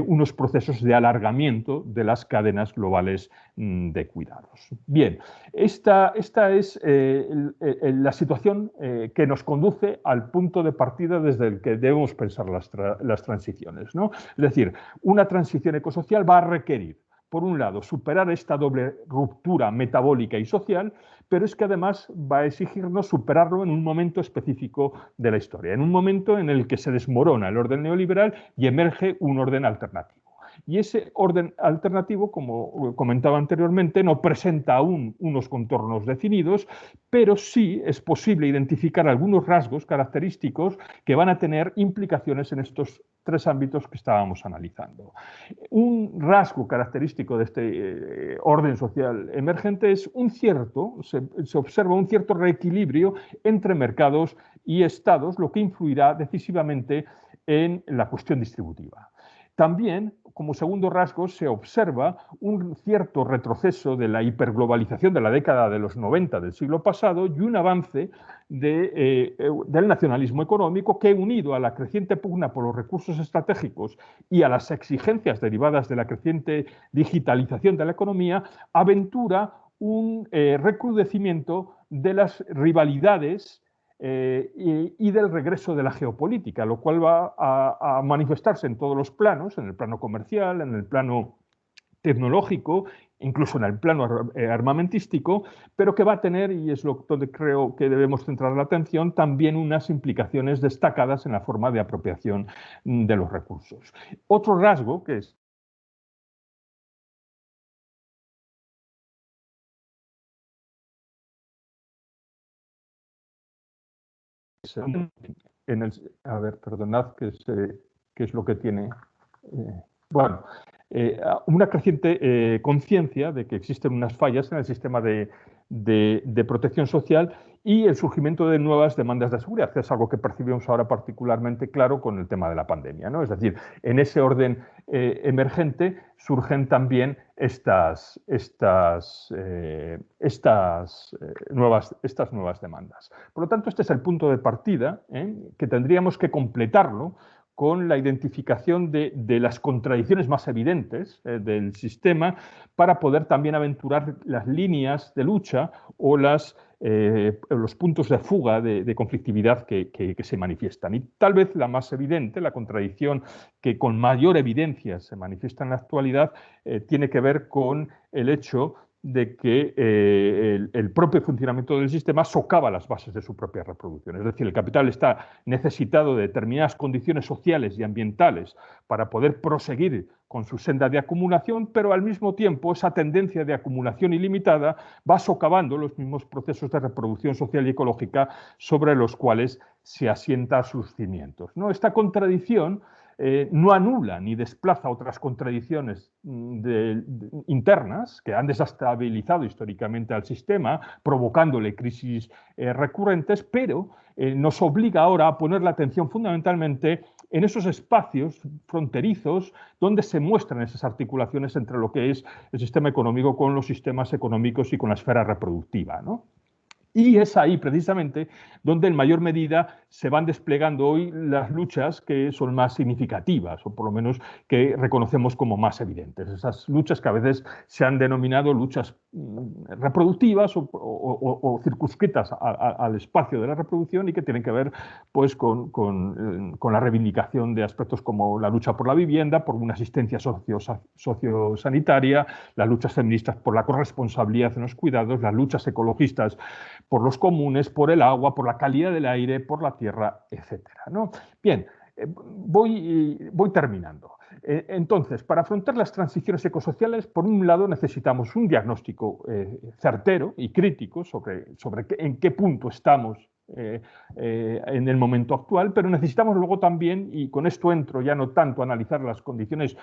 unos procesos de alargamiento de las cadenas globales de cuidados. Bien, esta es la situación que nos conduce al punto de partida desde el que debemos pensar las transiciones, ¿no? Es decir, una transición ecosocial va a requerir, por un lado, superar esta doble ruptura metabólica y social, pero es que además va a exigirnos superarlo en un momento específico de la historia, en un momento en el que se desmorona el orden neoliberal y emerge un orden alternativo. Y ese orden alternativo, como comentaba anteriormente, no presenta aún unos contornos definidos, pero sí es posible identificar algunos rasgos característicos que van a tener implicaciones en estos tres ámbitos que estábamos analizando. Un rasgo característico de este orden social emergente es se observa un cierto reequilibrio entre mercados y estados, lo que influirá decisivamente en la cuestión distributiva. También, como segundo rasgo, se observa un cierto retroceso de la hiperglobalización de la década de los 90 del siglo pasado y un avance del nacionalismo económico que, unido a la creciente pugna por los recursos estratégicos y a las exigencias derivadas de la creciente digitalización de la economía, aventura un recrudecimiento de las rivalidades y del regreso de la geopolítica, lo cual va a manifestarse en todos los planos, en el plano comercial, en el plano tecnológico, incluso en el plano armamentístico, pero que va a tener, y es donde creo que debemos centrar la atención, también unas implicaciones destacadas en la forma de apropiación de los recursos. Otro rasgo que es a ver, perdonad, ¿qué es lo que tiene? Bueno, una creciente conciencia de que existen unas fallas en el sistema de protección social y el surgimiento de nuevas demandas de seguridad, que es algo que percibimos ahora particularmente claro con el tema de la pandemia, ¿no? Es decir, en ese orden emergente surgen también estas nuevas demandas. Por lo tanto, este es el punto de partida, que tendríamos que completarlo con la identificación de las contradicciones más evidentes del sistema para poder también aventurar las líneas de lucha o los puntos de fuga de conflictividad que se manifiestan. Y tal vez la más evidente, la contradicción que con mayor evidencia se manifiesta en la actualidad, tiene que ver con el hecho de que el propio funcionamiento del sistema socava las bases de su propia reproducción. Es decir, el capital está necesitado de determinadas condiciones sociales y ambientales para poder proseguir con su senda de acumulación, pero al mismo tiempo esa tendencia de acumulación ilimitada va socavando los mismos procesos de reproducción social y ecológica sobre los cuales se asientan sus cimientos, ¿no? Esta contradicción no anula ni desplaza otras contradicciones internas que han desestabilizado históricamente al sistema, provocándole crisis recurrentes, pero nos obliga ahora a poner la atención fundamentalmente en esos espacios fronterizos donde se muestran esas articulaciones entre lo que es el sistema económico con los sistemas económicos y con la esfera reproductiva, ¿no? Y es ahí precisamente donde en mayor medida se van desplegando hoy las luchas que son más significativas o por lo menos que reconocemos como más evidentes. Esas luchas que a veces se han denominado luchas reproductivas o circunscritas al espacio de la reproducción y que tienen que ver pues, con la reivindicación de aspectos como la lucha por la vivienda, por una asistencia sociosanitaria, las luchas feministas por la corresponsabilidad en los cuidados, las luchas ecologistas por los comunes, por el agua, por la calidad del aire, por la tierra, etc., ¿no? Bien, voy terminando. Entonces, para afrontar las transiciones ecosociales, por un lado necesitamos un diagnóstico certero y crítico sobre en qué punto estamos en el momento actual, pero necesitamos luego también, y con esto entro ya no tanto a analizar las condiciones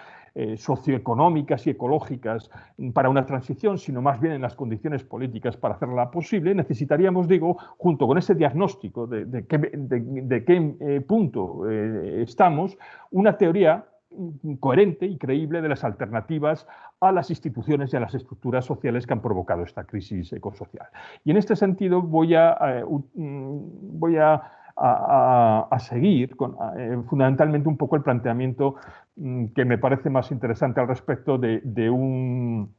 socioeconómicas y ecológicas para una transición, sino más bien en las condiciones políticas para hacerla posible, necesitaríamos, digo, junto con ese diagnóstico de qué punto estamos, una teoría coherente y creíble de las alternativas a las instituciones y a las estructuras sociales que han provocado esta crisis ecosocial. Y en este sentido voy a seguir fundamentalmente un poco el planteamiento que me parece más interesante al respecto de un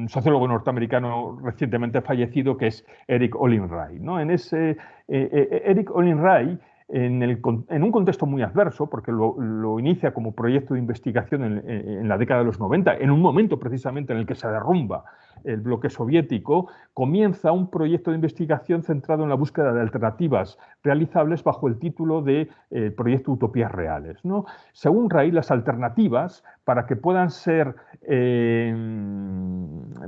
sociólogo norteamericano recientemente fallecido que es Erik Olin Rey, ¿no? Erik Olin Rey, en un contexto muy adverso, porque lo inicia como proyecto de investigación en la década de los 90, en un momento precisamente en el que se derrumba el bloque soviético, comienza un proyecto de investigación centrado en la búsqueda de alternativas realizables bajo el título de Proyecto Utopías Reales, ¿no? Según Rey, las alternativas para que puedan ser,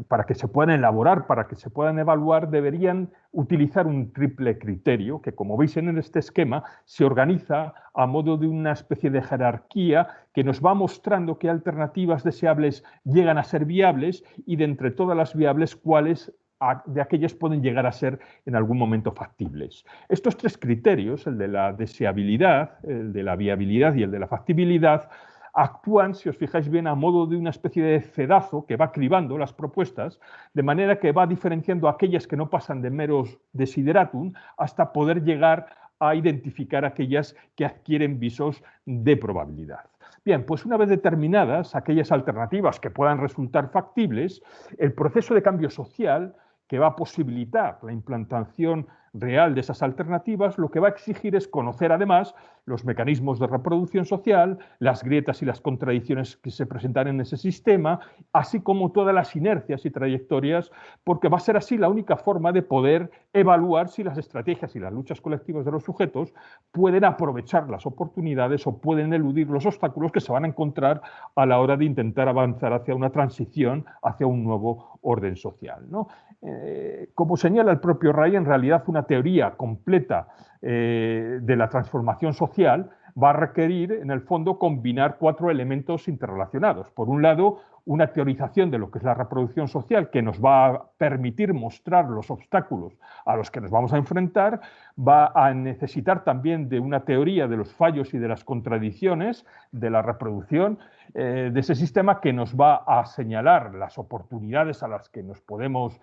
para que se puedan elaborar, para que se puedan evaluar, deberían utilizar un triple criterio que, como veis en este esquema, se organiza a modo de una especie de jerarquía que nos va mostrando qué alternativas deseables llegan a ser viables y de entre todas las viables cuáles de aquellas pueden llegar a ser en algún momento factibles. Estos tres criterios, el de la deseabilidad, el de la viabilidad y el de la factibilidad, actúan, si os fijáis bien, a modo de una especie de cedazo que va cribando las propuestas, de manera que va diferenciando aquellas que no pasan de meros desideratum hasta poder llegar a identificar aquellas que adquieren visos de probabilidad. Bien, pues una vez determinadas aquellas alternativas que puedan resultar factibles, el proceso de cambio social que va a posibilitar la implantación real de esas alternativas, lo que va a exigir es conocer además los mecanismos de reproducción social, las grietas y las contradicciones que se presentan en ese sistema, así como todas las inercias y trayectorias, porque va a ser así la única forma de poder evaluar si las estrategias y las luchas colectivas de los sujetos pueden aprovechar las oportunidades o pueden eludir los obstáculos que se van a encontrar a la hora de intentar avanzar hacia una transición, hacia un nuevo orden social, ¿no? Como señala el propio Rey, en realidad una teoría completa de la transformación social va a requerir, en el fondo, combinar 4 elementos interrelacionados. Por un lado, una teorización de lo que es la reproducción social que nos va a permitir mostrar los obstáculos a los que nos vamos a enfrentar, va a necesitar también de una teoría de los fallos y de las contradicciones de la reproducción de ese sistema que nos va a señalar las oportunidades a las que nos podemos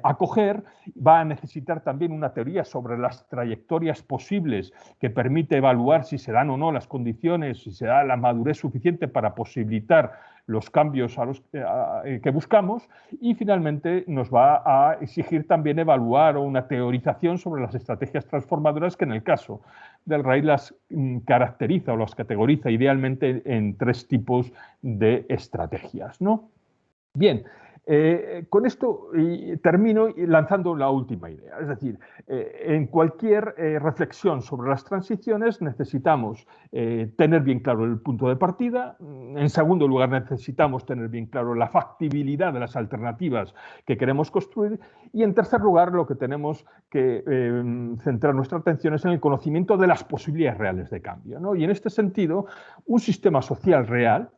acoger, va a necesitar también una teoría sobre las trayectorias posibles que permite evaluar si se dan o no las condiciones, si se da la madurez suficiente para posibilitar los cambios que buscamos, y finalmente nos va a exigir también evaluar una teorización sobre las estrategias transformadoras que en el caso del Rey las caracteriza o las categoriza idealmente en 3 tipos de estrategias, ¿no? Bien, Con esto termino lanzando la última idea. Es decir, en cualquier reflexión sobre las transiciones necesitamos tener bien claro el punto de partida. En segundo lugar, necesitamos tener bien claro la factibilidad de las alternativas que queremos construir. Y en tercer lugar, lo que tenemos que centrar nuestra atención es en el conocimiento de las posibilidades reales de cambio, ¿no? Y en este sentido, un sistema social real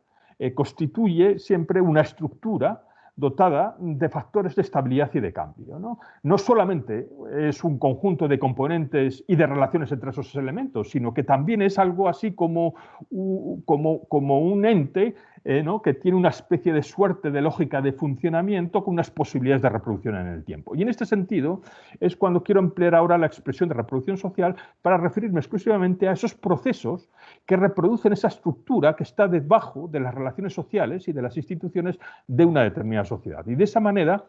constituye siempre una estructura dotada de factores de estabilidad y de cambio, ¿no? No solamente es un conjunto de componentes y de relaciones entre esos elementos, sino que también es algo así como un ente ¿no? que tiene una especie de suerte de lógica de funcionamiento con unas posibilidades de reproducción en el tiempo. Y en este sentido es cuando quiero emplear ahora la expresión de reproducción social para referirme exclusivamente a esos procesos que reproducen esa estructura que está debajo de las relaciones sociales y de las instituciones de una determinada sociedad. Y de esa manera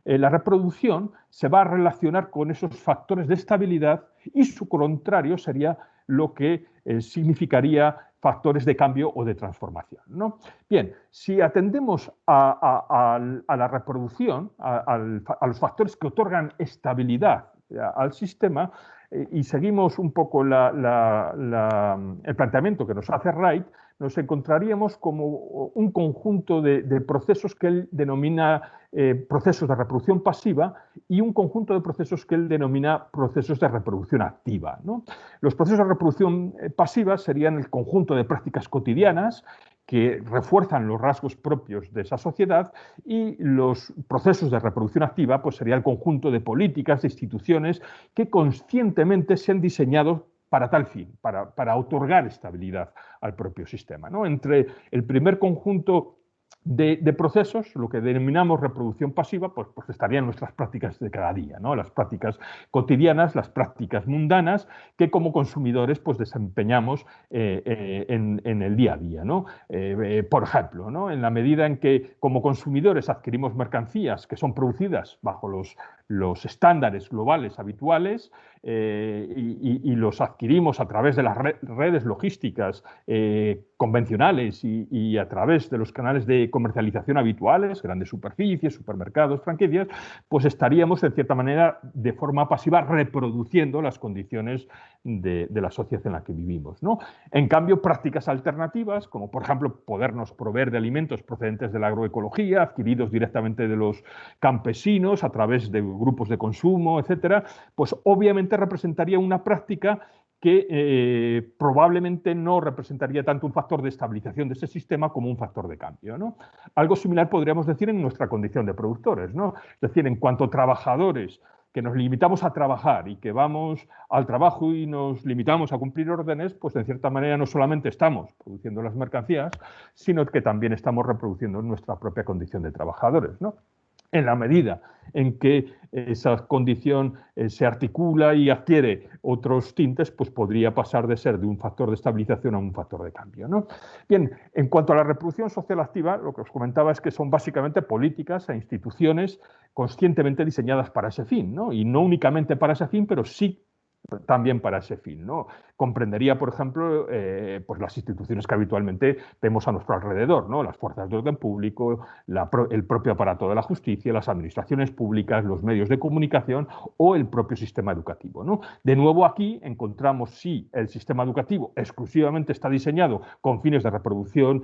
la reproducción se va a relacionar con esos factores de estabilidad y su contrario sería lo que significaría factores de cambio o de transformación, ¿no? Bien, si atendemos a la reproducción, a los factores que otorgan estabilidad al sistema y seguimos un poco el planteamiento que nos hace Wright, nos encontraríamos como un conjunto de procesos que él denomina procesos de reproducción pasiva y un conjunto de procesos que él denomina procesos de reproducción activa, ¿no? Los procesos de reproducción pasiva serían el conjunto de prácticas cotidianas que refuerzan los rasgos propios de esa sociedad y los procesos de reproducción activa pues sería el conjunto de políticas, de instituciones que conscientemente se han diseñado para tal fin, para otorgar estabilidad al propio sistema, ¿no? Entre el primer conjunto de procesos, lo que denominamos reproducción pasiva, pues estarían nuestras prácticas de cada día, ¿no? Las prácticas cotidianas, las prácticas mundanas que como consumidores pues desempeñamos en el día a día, ¿no? Por ejemplo, ¿no? En la medida en que como consumidores adquirimos mercancías que son producidas bajo los estándares globales habituales y los adquirimos a través de las redes logísticas convencionales y a través de los canales de comercialización habituales, grandes superficies, supermercados, franquicias, pues estaríamos en cierta manera de forma pasiva reproduciendo las condiciones de la sociedad en la que vivimos, ¿no? En cambio, prácticas alternativas, como por ejemplo podernos proveer de alimentos procedentes de la agroecología, adquiridos directamente de los campesinos a través de grupos de consumo, etcétera, pues obviamente representaría una práctica que probablemente no representaría tanto un factor de estabilización de ese sistema como un factor de cambio, ¿no? Algo similar podríamos decir en nuestra condición de productores, ¿no? Es decir, en cuanto a trabajadores que nos limitamos a trabajar y que vamos al trabajo y nos limitamos a cumplir órdenes, pues en cierta manera no solamente estamos produciendo las mercancías, sino que también estamos reproduciendo nuestra propia condición de trabajadores, ¿no? En la medida en que esa condición se articula y adquiere otros tintes, pues podría pasar de ser de un factor de estabilización a un factor de cambio, ¿no? Bien, en cuanto a la reproducción social activa, lo que os comentaba es que son básicamente políticas e instituciones conscientemente diseñadas para ese fin, ¿no? Y no únicamente para ese fin, pero sí también para ese fin, ¿no? Comprendería, por ejemplo, pues las instituciones que habitualmente vemos a nuestro alrededor, ¿no? Las fuerzas de orden público, el propio aparato de la justicia, las administraciones públicas, los medios de comunicación o el propio sistema educativo, ¿no? De nuevo aquí encontramos si el sistema educativo exclusivamente está diseñado con fines de reproducción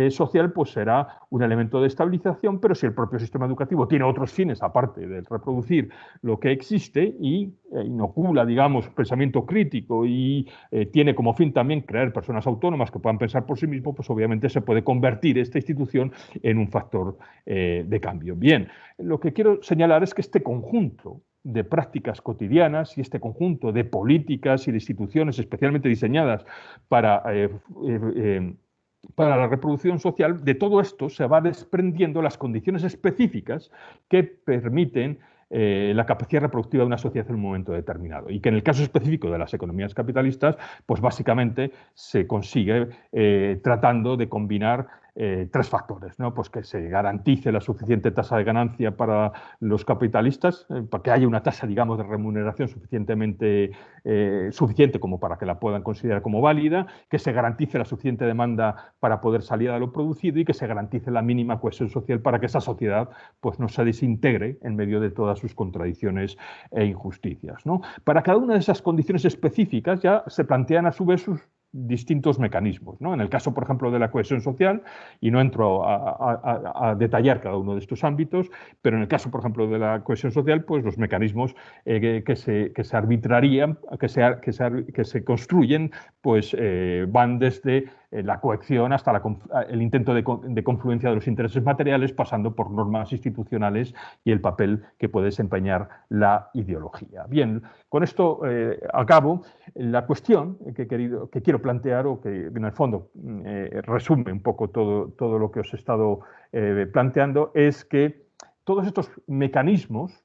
social, pues será un elemento de estabilización, pero si el propio sistema educativo tiene otros fines aparte de reproducir lo que existe y inocula, digamos, pensamiento crítico y tiene como fin también crear personas autónomas que puedan pensar por sí mismos, pues obviamente se puede convertir esta institución en un factor de cambio. Bien, lo que quiero señalar es que este conjunto de prácticas cotidianas y este conjunto de políticas y de instituciones especialmente diseñadas para la reproducción social, de todo esto se va desprendiendo las condiciones específicas que permiten la capacidad reproductiva de una sociedad en un momento determinado y que en el caso específico de las economías capitalistas pues básicamente se consigue tratando de combinar tres factores, ¿no? Pues que se garantice la suficiente tasa de ganancia para los capitalistas, para que haya una tasa, digamos, de remuneración suficiente como para que la puedan considerar como válida, que se garantice la suficiente demanda para poder salir a lo producido y que se garantice la mínima cohesión social para que esa sociedad pues, no se desintegre en medio de todas sus contradicciones e injusticias, ¿no? Para cada una de esas condiciones específicas ya se plantean a su vez sus distintos mecanismos, ¿no? En el caso, por ejemplo, de la cohesión social, y no entro a detallar cada uno de estos ámbitos, pero en el caso, por ejemplo, de la cohesión social, pues los mecanismos que se arbitrarían, que se construyen, pues van desde la coacción hasta el intento de confluencia de los intereses materiales, pasando por normas institucionales y el papel que puede desempeñar la ideología. Bien, con esto acabo. La cuestión que quiero plantear, o que en el fondo resume un poco todo lo que os he estado planteando, es que todos estos mecanismos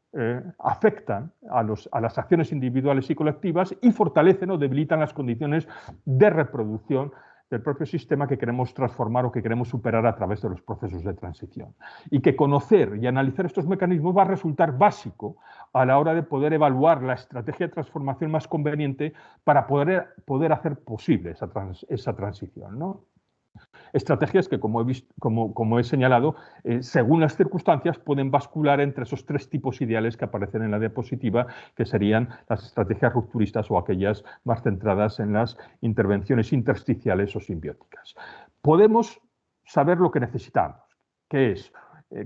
afectan a las acciones individuales y colectivas y fortalecen o debilitan las condiciones de reproducción del propio sistema que queremos transformar o que queremos superar a través de los procesos de transición. Y que conocer y analizar estos mecanismos va a resultar básico a la hora de poder evaluar la estrategia de transformación más conveniente para poder hacer posible esa transición, ¿no? Estrategias que, como he señalado, según las circunstancias, pueden bascular entre esos tres tipos ideales que aparecen en la diapositiva, que serían las estrategias rupturistas o aquellas más centradas en las intervenciones intersticiales o simbióticas. Podemos saber lo que necesitamos, que es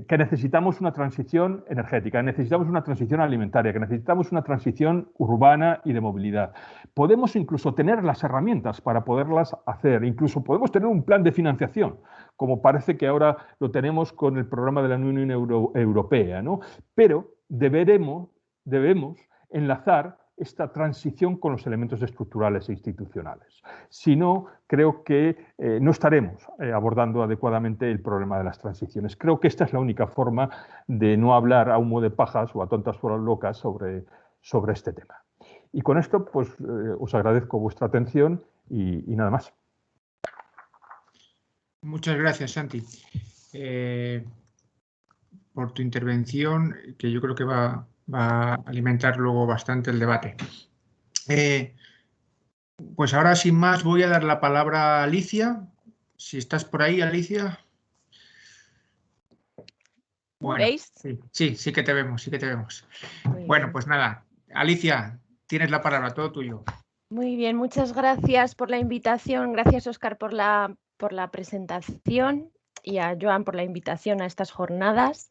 que necesitamos una transición energética, que necesitamos una transición alimentaria, que necesitamos una transición urbana y de movilidad. Podemos incluso tener las herramientas para poderlas hacer, incluso podemos tener un plan de financiación, como parece que ahora lo tenemos con el programa de la Unión Europea, ¿no? Pero debemos enlazar esta transición con los elementos estructurales e institucionales. Si no, creo que no estaremos abordando adecuadamente el problema de las transiciones. Creo que esta es la única forma de no hablar a humo de pajas o a tontas por locas sobre este tema. Y con esto, pues, os agradezco vuestra atención y nada más. Muchas gracias, Santi, por tu intervención, que yo creo que va a alimentar luego bastante el debate. Pues ahora, sin más, voy a dar la palabra a Alicia. Si estás por ahí, Alicia. Bueno, ¿Veis? Sí que te vemos, Muy bueno, bien. pues nada, Alicia, tienes la palabra, todo tuyo. Muy bien, muchas gracias por la invitación. Gracias, Óscar, por la presentación, y a Joan por la invitación a estas jornadas.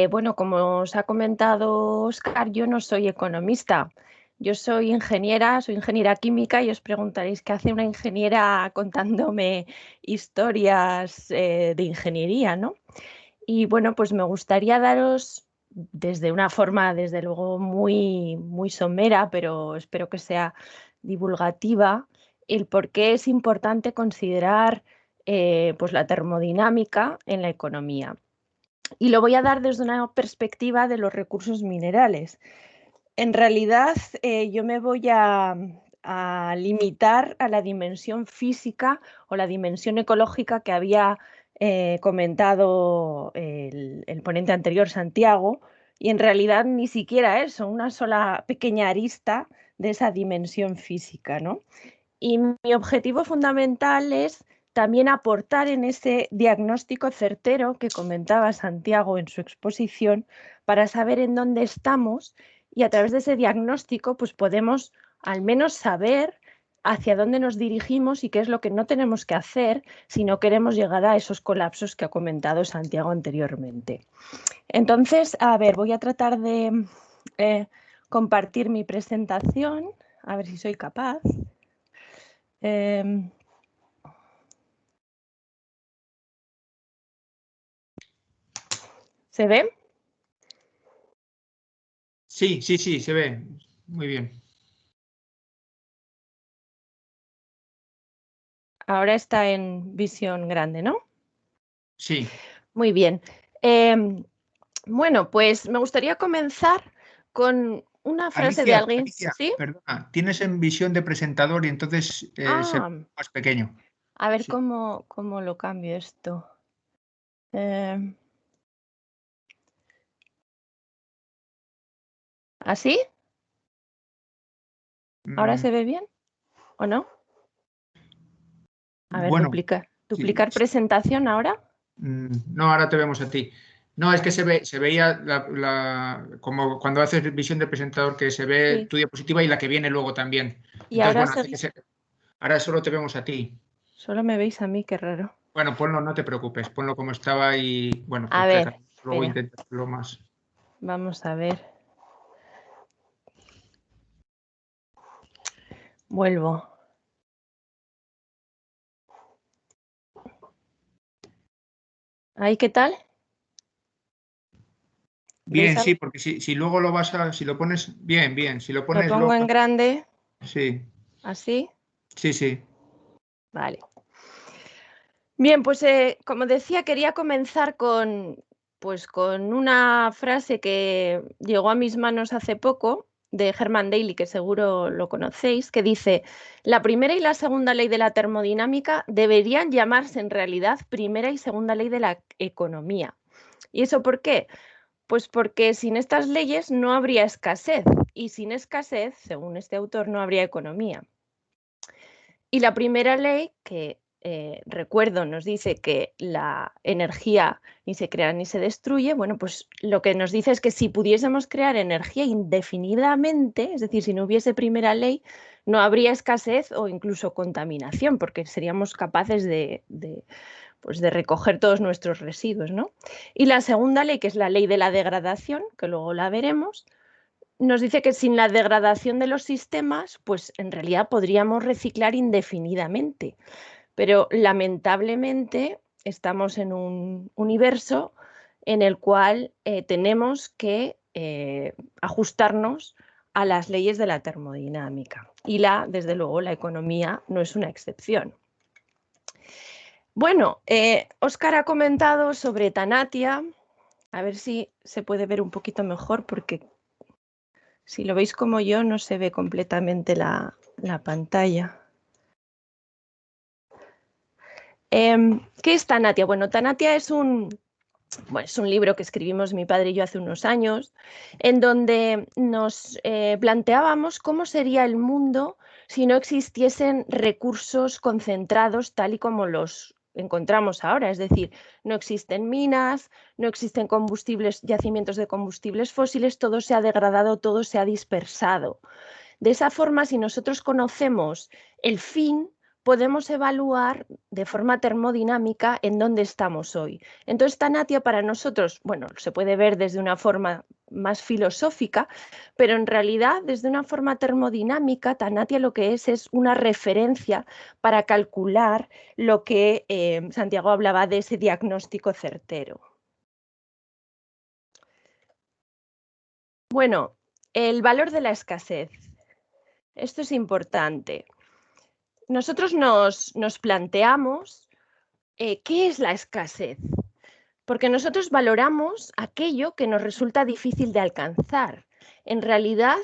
Bueno, como os ha comentado Óscar, yo no soy economista. Yo soy ingeniera química, y os preguntaréis qué hace una ingeniera contándome historias de ingeniería, ¿no? Y bueno, pues me gustaría daros, desde una forma, desde luego, muy somera, pero espero que sea divulgativa, el por qué es importante considerar pues la termodinámica en la economía. Y lo voy a dar desde una perspectiva de los recursos minerales. En realidad, yo me voy a limitar a la dimensión física o la dimensión ecológica que había comentado el ponente anterior, Santiago, y en realidad ni siquiera eso, una sola pequeña arista de esa dimensión física, ¿no? Y mi objetivo fundamental es también aportar en ese diagnóstico certero que comentaba Santiago en su exposición, para saber en dónde estamos, y a través de ese diagnóstico pues podemos al menos saber hacia dónde nos dirigimos y qué es lo que no tenemos que hacer si no queremos llegar a esos colapsos que ha comentado Santiago anteriormente. Entonces, a ver, voy a tratar de compartir mi presentación, a ver si soy capaz. ¿Se ve? Sí, se ve. Muy bien. Ahora está en visión grande, ¿no? Sí. Muy bien. Bueno, pues me gustaría comenzar con una frase de alguien. Alicia, ¿Sí? perdona, tienes en visión de presentador y entonces se ve más pequeño. A ver Sí. cómo lo cambio esto. ¿Así? ¿Ahora Mm, se ve bien o no? A ver, bueno, duplicar. sí, ¿Duplicar presentación ahora? no, ahora te vemos a ti. No, es que se veía como cuando haces visión de presentador, que se ve Sí. tu diapositiva y la que viene luego también. Y Entonces, ahora bueno, ahora solo te vemos a ti. solo me veis a mí, qué raro. Bueno, ponlo, no te preocupes, ponlo como estaba y bueno, A cualquier ver, caso, luego espera, inténtalo más. vamos a ver. Vuelvo. ¿Ahí qué tal? ¿Veis Bien, algo? sí, porque si luego si lo pones, bien, si lo Lo pones pongo luego, en grande, sí, así. sí. Vale. Bien, pues como decía, quería comenzar con una frase que llegó a mis manos hace poco, de Herman Daly, que seguro lo conocéis, que dice: la primera y la segunda ley de la termodinámica deberían llamarse en realidad primera y segunda ley de la economía. ¿Y eso por qué? Pues porque sin estas leyes no habría escasez, y sin escasez, según este autor, no habría economía. Y la primera ley, que recuerdo, nos dice que la energía ni se crea ni se destruye. Bueno, pues lo que nos dice es que si pudiésemos crear energía indefinidamente, es decir, si no hubiese primera ley, no habría escasez o incluso contaminación, porque seríamos capaces pues de recoger todos nuestros residuos, ¿no? Y la segunda ley, que es la ley de la degradación, que luego la veremos, nos dice que sin la degradación de los sistemas, pues en realidad podríamos reciclar indefinidamente. Pero lamentablemente estamos en un universo en el cual tenemos que ajustarnos a las leyes de la termodinámica. Y desde luego, la economía no es una excepción. Bueno, Óscar ha comentado sobre Tanatia. A ver si se puede ver un poquito mejor, porque si lo veis como yo, no se ve completamente la pantalla. ¿Qué es Tanatia? Bueno, Tanatia es un libro que escribimos mi padre y yo hace unos años, en donde nos planteábamos cómo sería el mundo si no existiesen recursos concentrados tal y como los encontramos ahora. Es decir, no existen minas, no existen yacimientos de combustibles fósiles, todo se ha degradado, todo se ha dispersado. De esa forma, si nosotros conocemos el fin, podemos evaluar de forma termodinámica en dónde estamos hoy. Entonces, Tanatia para nosotros, bueno, se puede ver desde una forma más filosófica, pero en realidad desde una forma termodinámica, Tanatia lo que es una referencia para calcular lo que Santiago hablaba de ese diagnóstico certero. Bueno, el valor de la escasez. Esto es importante. Nosotros nos planteamos qué es la escasez, porque nosotros valoramos aquello que nos resulta difícil de alcanzar. En realidad,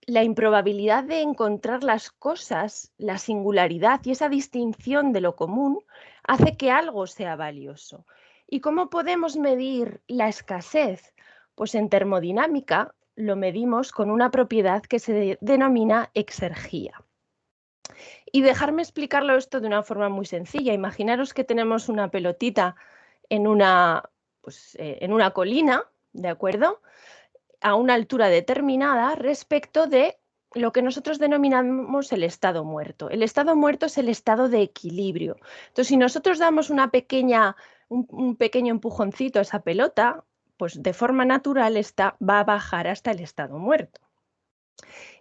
la improbabilidad de encontrar las cosas, la singularidad y esa distinción de lo común hace que algo sea valioso. ¿Y cómo podemos medir la escasez? Pues en termodinámica lo medimos con una propiedad que se denomina exergía. Y dejarme explicarlo esto de una forma muy sencilla. Imaginaros que tenemos una pelotita en una colina, ¿de acuerdo? A una altura determinada respecto de lo que nosotros denominamos el estado muerto. El estado muerto es el estado de equilibrio. Entonces, si nosotros damos un pequeño empujoncito a esa pelota, pues de forma natural va a bajar hasta el estado muerto.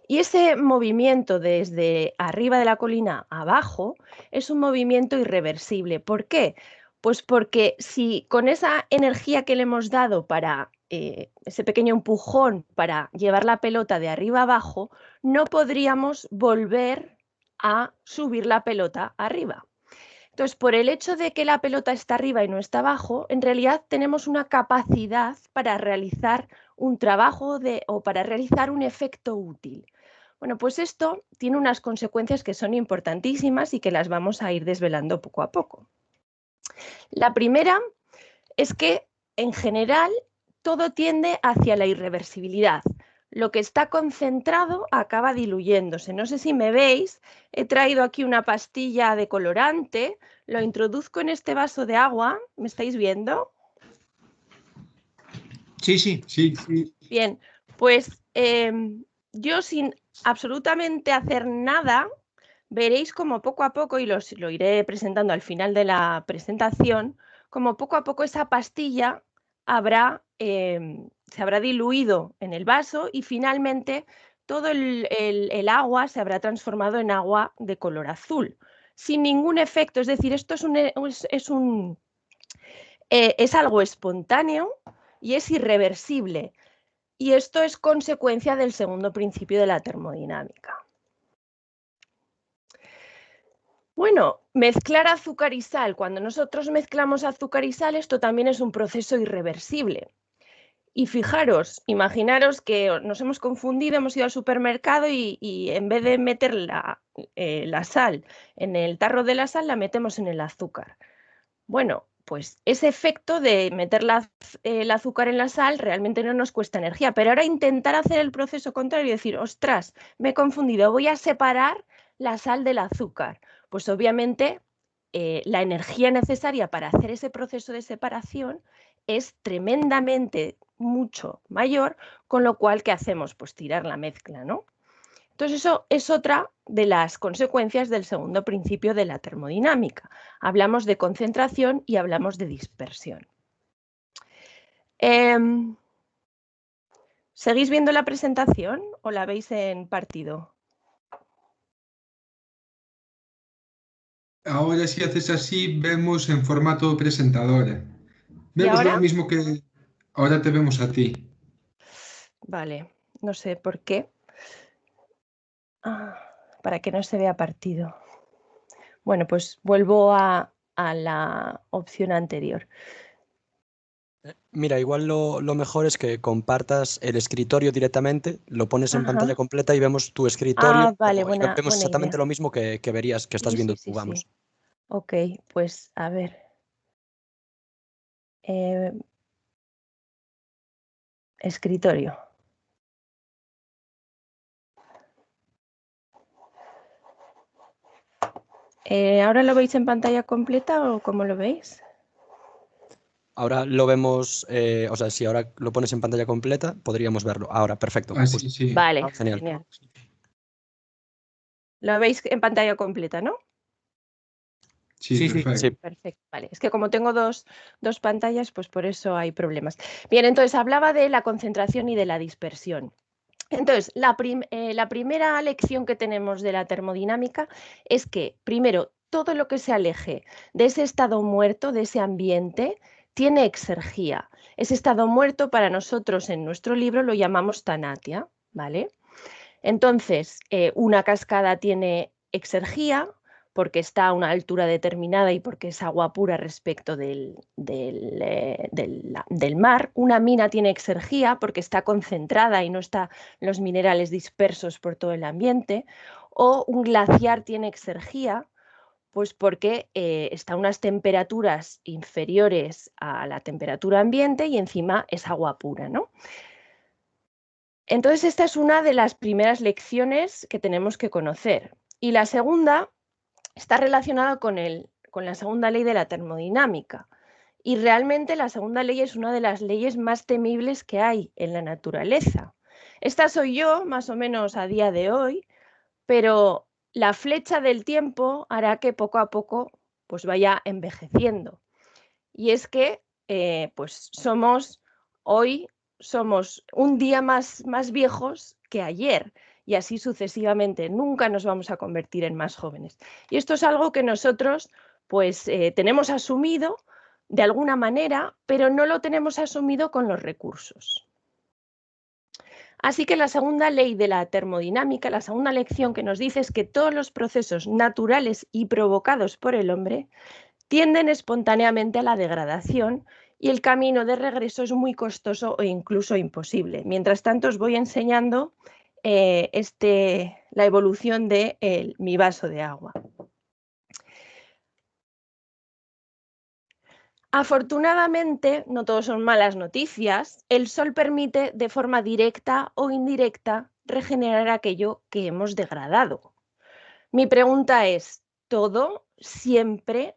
Y ese movimiento desde arriba de la colina abajo es un movimiento irreversible. ¿Por qué? Pues porque si con esa energía que le hemos dado para ese pequeño empujón para llevar la pelota de arriba abajo, no podríamos volver a subir la pelota arriba. Entonces, por el hecho de que la pelota está arriba y no está abajo, en realidad tenemos una capacidad para realizar un trabajo o para realizar un efecto útil. Bueno, pues esto tiene unas consecuencias que son importantísimas y que las vamos a ir desvelando poco a poco. La primera es que, en general, todo tiende hacia la irreversibilidad. Lo que está concentrado acaba diluyéndose. No sé si me veis, he traído aquí una pastilla de colorante, lo introduzco en este vaso de agua, ¿me estáis viendo? Sí, sí. Sí, sí. Bien, pues yo sin absolutamente hacer nada, veréis como poco a poco, y lo iré presentando al final de la presentación, como poco a poco esa pastilla se habrá diluido en el vaso y finalmente todo el agua se habrá transformado en agua de color azul, sin ningún efecto. Es decir, esto es algo espontáneo y es irreversible. Y esto es consecuencia del segundo principio de la termodinámica. Bueno, mezclar azúcar y sal. Cuando nosotros mezclamos azúcar y sal, esto también es un proceso irreversible. Y fijaros, imaginaros que nos hemos confundido, hemos ido al supermercado y en vez de meter la sal en el tarro de la sal, la metemos en el azúcar. Bueno, pues ese efecto de meter el azúcar en la sal realmente no nos cuesta energía, pero ahora intentar hacer el proceso contrario y decir, ostras, me he confundido, voy a separar la sal del azúcar. Pues obviamente la energía necesaria para hacer ese proceso de separación es tremendamente mucho mayor, con lo cual, ¿qué hacemos? Pues tirar la mezcla, ¿no? Entonces eso es otra de las consecuencias del segundo principio de la termodinámica. Hablamos de concentración y hablamos de dispersión. ¿Seguís viendo la presentación o la veis en partido? Ahora si haces así, vemos en formato presentadora. Vemos ahora? lo mismo que ahora te vemos a ti. Vale, no sé por qué. Para que no se vea partido. Bueno, pues vuelvo a la opción anterior. Mira, igual lo mejor es que compartas el escritorio directamente, lo pones en pantalla completa y vemos tu escritorio. Vale, Y buena vemos exactamente idea. lo mismo que verías, que estás viendo tú, vamos. Sí. Ok, pues a ver. Escritorio. ¿Ahora lo veis en pantalla completa o cómo lo veis? Ahora lo vemos, o sea, si ahora lo pones en pantalla completa, podríamos verlo. Ahora, perfecto. Ah, sí, sí. Vale, Genial. Lo veis en pantalla completa, ¿no? Sí, perfecto. Sí. Perfecto, vale. Es que como tengo dos pantallas, pues por eso hay problemas. Bien, entonces hablaba de la concentración y de la dispersión. Entonces, la primera lección que tenemos de la termodinámica es que, primero, todo lo que se aleje de ese estado muerto, de ese ambiente, tiene exergía. Ese estado muerto para nosotros en nuestro libro lo llamamos tanatia, ¿vale? Entonces, una cascada tiene exergía porque está a una altura determinada y porque es agua pura respecto del mar. Una mina tiene exergía porque está concentrada y no están los minerales dispersos por todo el ambiente. O un glaciar tiene exergía pues porque está a unas temperaturas inferiores a la temperatura ambiente y encima es agua pura, ¿no? Entonces, esta es una de las primeras lecciones que tenemos que conocer. Y la segunda está relacionada con la segunda ley de la termodinámica. Y realmente la segunda ley es una de las leyes más temibles que hay en la naturaleza. Esta soy yo, más o menos a día de hoy, pero la flecha del tiempo hará que poco a poco pues vaya envejeciendo. Y es que pues hoy somos un día más viejos que ayer y así sucesivamente. Nunca nos vamos a convertir en más jóvenes. Y esto es algo que nosotros pues tenemos asumido de alguna manera, pero no lo tenemos asumido con los recursos. Así que la segunda ley de la termodinámica, la segunda lección que nos dice es que todos los procesos naturales y provocados por el hombre tienden espontáneamente a la degradación y el camino de regreso es muy costoso o incluso imposible. Mientras tanto, os voy enseñando la evolución de mi vaso de agua. Afortunadamente, no todo son malas noticias, el sol permite de forma directa o indirecta regenerar aquello que hemos degradado. Mi pregunta es, ¿todo siempre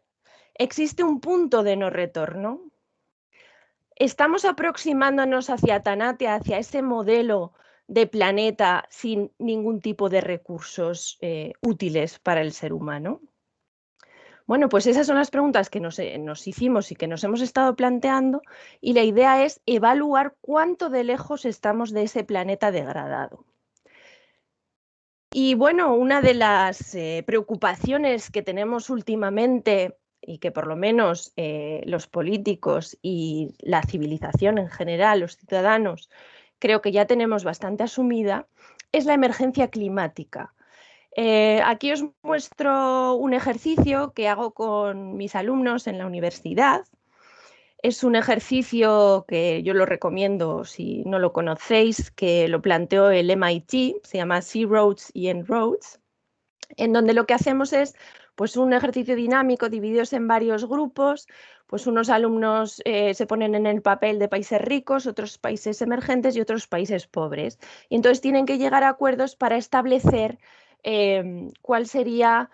existe un punto de no retorno? ¿Estamos aproximándonos hacia Tanate, hacia ese modelo de planeta sin ningún tipo de recursos útiles para el ser humano? Bueno, pues esas son las preguntas que nos hicimos y que nos hemos estado planteando, y la idea es evaluar cuánto de lejos estamos de ese planeta degradado. Y bueno, una de las preocupaciones que tenemos últimamente, y que por lo menos los políticos y la civilización en general, los ciudadanos, creo que ya tenemos bastante asumida, es la emergencia climática. Aquí os muestro un ejercicio que hago con mis alumnos en la universidad. Es un ejercicio que yo lo recomiendo si no lo conocéis, que lo planteó el MIT, se llama Sea Roads y En-Roads, en donde lo que hacemos es pues, un ejercicio dinámico divididos en varios grupos. Pues unos alumnos se ponen en el papel de países ricos, otros países emergentes y otros países pobres. Y entonces tienen que llegar a acuerdos para establecer cuáles serían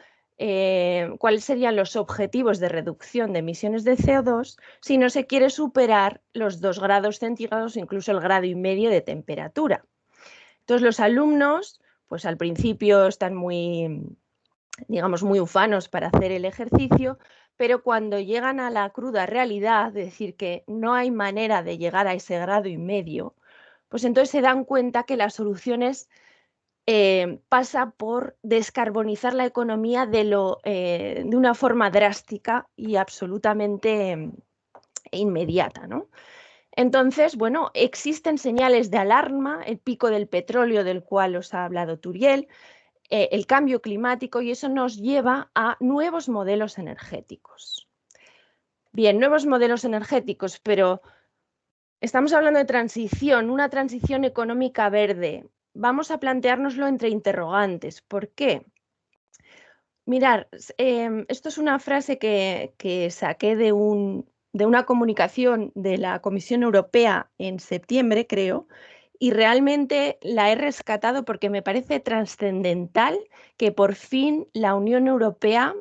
los objetivos de reducción de emisiones de CO2 si no se quiere superar los 2 grados centígrados, incluso el 1,5 grados de temperatura. Entonces los alumnos, pues al principio están muy ufanos para hacer el ejercicio, pero cuando llegan a la cruda realidad, es decir, que no hay manera de llegar a ese 1,5 grados, pues entonces se dan cuenta que las soluciones pasa por descarbonizar la economía de una forma drástica y absolutamente inmediata, ¿no? Entonces, bueno, existen señales de alarma, el pico del petróleo del cual os ha hablado Turiel, el cambio climático, y eso nos lleva a nuevos modelos energéticos. Bien, nuevos modelos energéticos, pero estamos hablando de transición, una transición económica verde. Vamos a planteárnoslo entre interrogantes. ¿Por qué? Mirad, esto es una frase que saqué de una comunicación de la Comisión Europea en septiembre, creo, y realmente la he rescatado porque me parece trascendental que por fin la Unión Europea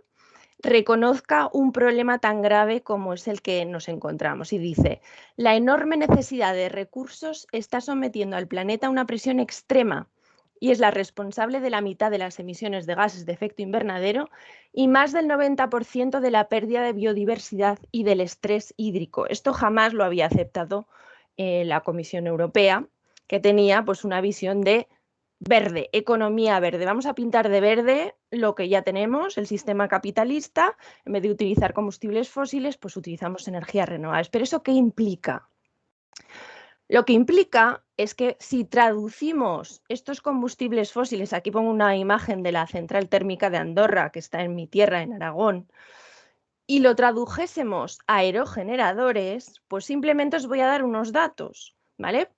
reconozca un problema tan grave como es el que nos encontramos. Y dice, la enorme necesidad de recursos está sometiendo al planeta a una presión extrema y es la responsable de la mitad de las emisiones de gases de efecto invernadero y más del 90% de la pérdida de biodiversidad y del estrés hídrico. Esto jamás lo había aceptado la Comisión Europea, que tenía pues, una visión de verde, economía verde. Vamos a pintar de verde lo que ya tenemos, el sistema capitalista. En vez de utilizar combustibles fósiles, pues utilizamos energías renovables. ¿Pero eso qué implica? Lo que implica es que si traducimos estos combustibles fósiles, aquí pongo una imagen de la central térmica de Andorra, que está en mi tierra, en Aragón, y lo tradujésemos a aerogeneradores, pues simplemente os voy a dar unos datos, ¿vale?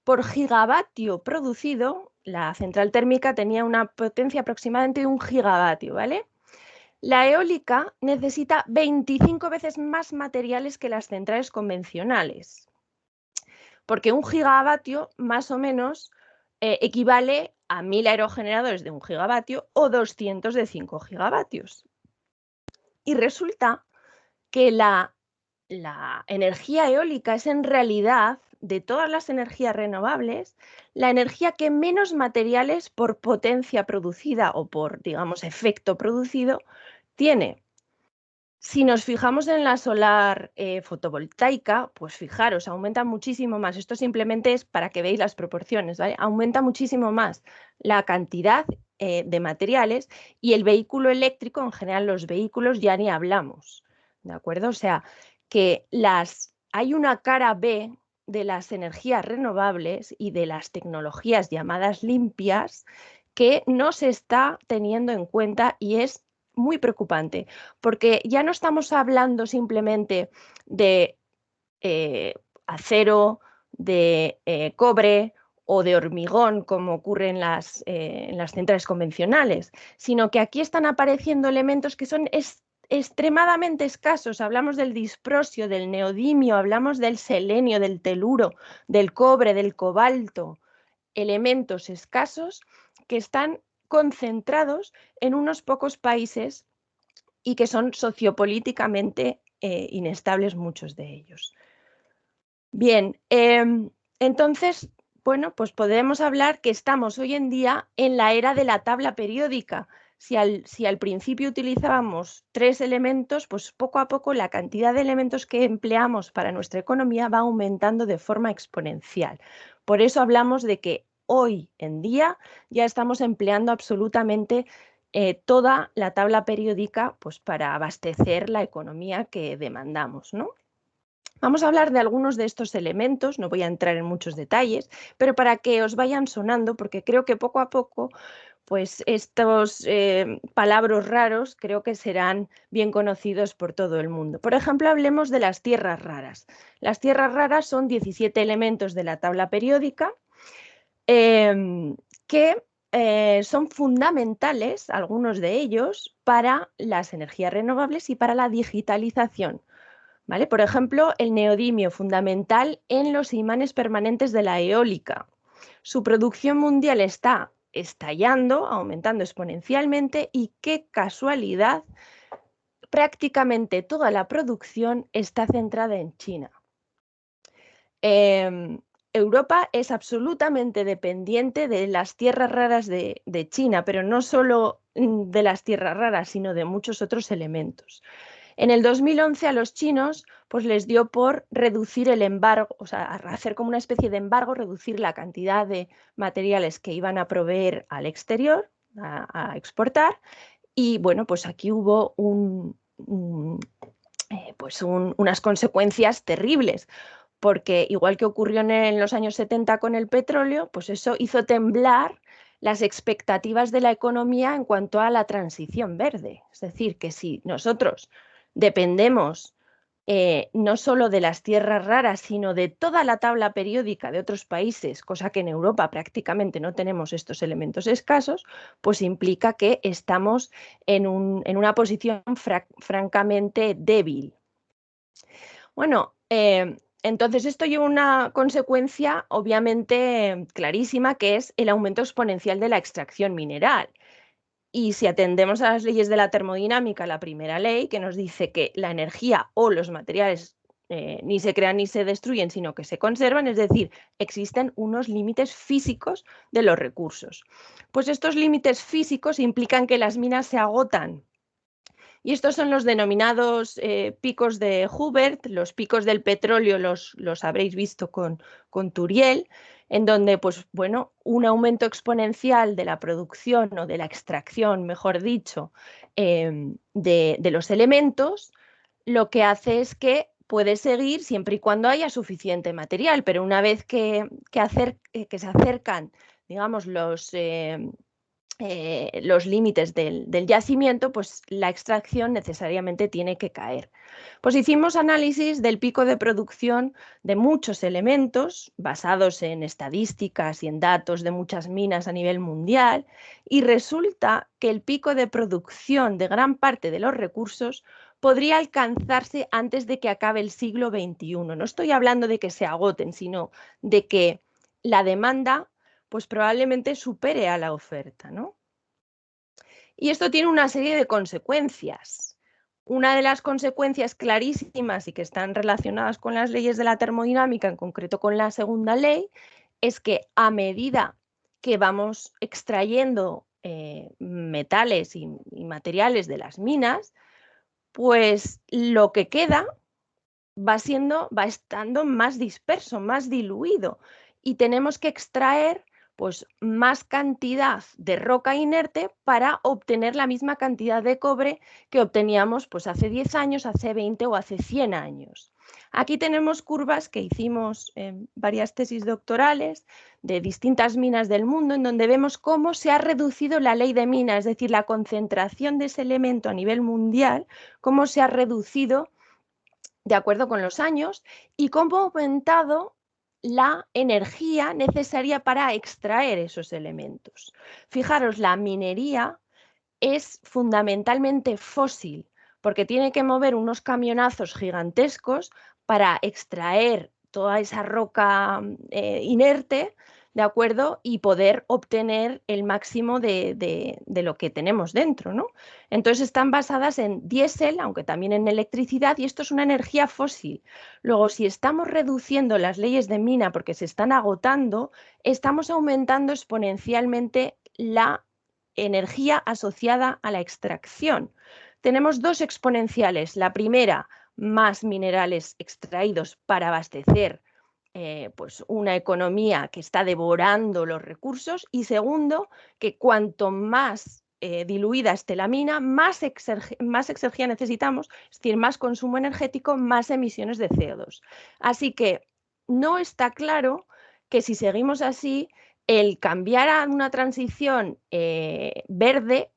Por gigavatio producido, la central térmica tenía una potencia aproximadamente de 1 gigavatio, ¿vale? La eólica necesita 25 veces más materiales que las centrales convencionales, porque 1 gigavatio más o menos equivale a 1000 aerogeneradores de 1 gigavatio o 200 de 5 gigavatios. Y resulta que la energía eólica es en realidad, de todas las energías renovables, la energía que menos materiales por potencia producida o por, digamos, efecto producido tiene. Si nos fijamos en la solar fotovoltaica, pues fijaros, aumenta muchísimo más. Esto simplemente es para que veáis las proporciones, ¿vale? Aumenta muchísimo más la cantidad de materiales, y el vehículo eléctrico, en general los vehículos ya ni hablamos, ¿de acuerdo? O sea, que hay una cara B de las energías renovables y de las tecnologías llamadas limpias que no se está teniendo en cuenta, y es muy preocupante, porque ya no estamos hablando simplemente de acero, de cobre o de hormigón, como ocurre en las centrales convencionales, sino que aquí están apareciendo elementos que son extremadamente escasos. Hablamos del disprosio, del neodimio, hablamos del selenio, del teluro, del cobre, del cobalto, elementos escasos que están concentrados en unos pocos países y que son sociopolíticamente inestables muchos de ellos. Bien, entonces, bueno, pues podemos hablar que estamos hoy en día en la era de la tabla periódica. Si al principio utilizábamos 3 elementos, pues poco a poco la cantidad de elementos que empleamos para nuestra economía va aumentando de forma exponencial. Por eso hablamos de que hoy en día ya estamos empleando absolutamente toda la tabla periódica, pues, para abastecer la economía que demandamos, ¿no? Vamos a hablar de algunos de estos elementos, no voy a entrar en muchos detalles, pero para que os vayan sonando, porque creo que poco a poco, pues estos palabras raros creo que serán bien conocidos por todo el mundo. Por ejemplo, hablemos de las tierras raras. Las tierras raras son 17 elementos de la tabla periódica que son fundamentales, algunos de ellos, para las energías renovables y para la digitalización. ¿Vale? Por ejemplo, el neodimio, fundamental en los imanes permanentes de la eólica. Su producción mundial está estallando, aumentando exponencialmente, y qué casualidad, prácticamente toda la producción está centrada en China. Europa es absolutamente dependiente de las tierras raras de China, pero no solo de las tierras raras, sino de muchos otros elementos. En el 2011 a los chinos pues les dio por reducir el embargo, o sea, hacer como una especie de embargo, reducir la cantidad de materiales que iban a proveer al exterior, a exportar, y bueno, pues aquí hubo unas consecuencias terribles, porque igual que ocurrió en los años 70 con el petróleo, pues eso hizo temblar las expectativas de la economía en cuanto a la transición verde. Es decir, que si nosotros dependemos no solo de las tierras raras, sino de toda la tabla periódica de otros países, cosa que en Europa prácticamente no tenemos estos elementos escasos, pues implica que estamos en una posición francamente débil. Bueno, entonces esto lleva una consecuencia obviamente clarísima, que es el aumento exponencial de la extracción mineral. Y si atendemos a las leyes de la termodinámica, la primera ley que nos dice que la energía o los materiales ni se crean ni se destruyen, sino que se conservan, es decir, existen unos límites físicos de los recursos. Pues estos límites físicos implican que las minas se agotan. Y estos son los denominados picos de Hubert, los picos del petróleo los habréis visto con Turiel, en donde, pues bueno, un aumento exponencial de la producción o de la extracción, mejor dicho, de los elementos, lo que hace es que puede seguir siempre y cuando haya suficiente material, pero una vez que se acercan, digamos, los límites del yacimiento, pues la extracción necesariamente tiene que caer. Pues hicimos análisis del pico de producción de muchos elementos basados en estadísticas y en datos de muchas minas a nivel mundial, y resulta que el pico de producción de gran parte de los recursos podría alcanzarse antes de que acabe el siglo XXI. No estoy hablando de que se agoten, sino de que la demanda pues probablemente supere a la oferta, ¿no? Y esto tiene una serie de consecuencias. Una de las consecuencias clarísimas y que están relacionadas con las leyes de la termodinámica, en concreto con la segunda ley, es que a medida que vamos extrayendo metales y materiales de las minas, pues lo que queda va estando más disperso, más diluido, y tenemos que extraer pues más cantidad de roca inerte para obtener la misma cantidad de cobre que obteníamos pues hace 10 años, hace 20 o hace 100 años. Aquí tenemos curvas que hicimos en varias tesis doctorales de distintas minas del mundo, en donde vemos cómo se ha reducido la ley de mina, es decir, la concentración de ese elemento a nivel mundial, cómo se ha reducido de acuerdo con los años y cómo ha aumentado la energía necesaria para extraer esos elementos. Fijaros, la minería es fundamentalmente fósil, porque tiene que mover unos camionazos gigantescos para extraer toda esa roca inerte, ¿de acuerdo? Y poder obtener el máximo de lo que tenemos dentro, ¿no? Entonces están basadas en diésel, aunque también en electricidad, y esto es una energía fósil. Luego, si estamos reduciendo las leyes de mina porque se están agotando, estamos aumentando exponencialmente la energía asociada a la extracción. Tenemos dos exponenciales. La primera, más minerales extraídos para abastecer pues una economía que está devorando los recursos, y segundo, que cuanto más diluida esté la mina, más exergía necesitamos, es decir, más consumo energético, más emisiones de CO2. Así que no está claro que si seguimos así, el cambiar a una transición verde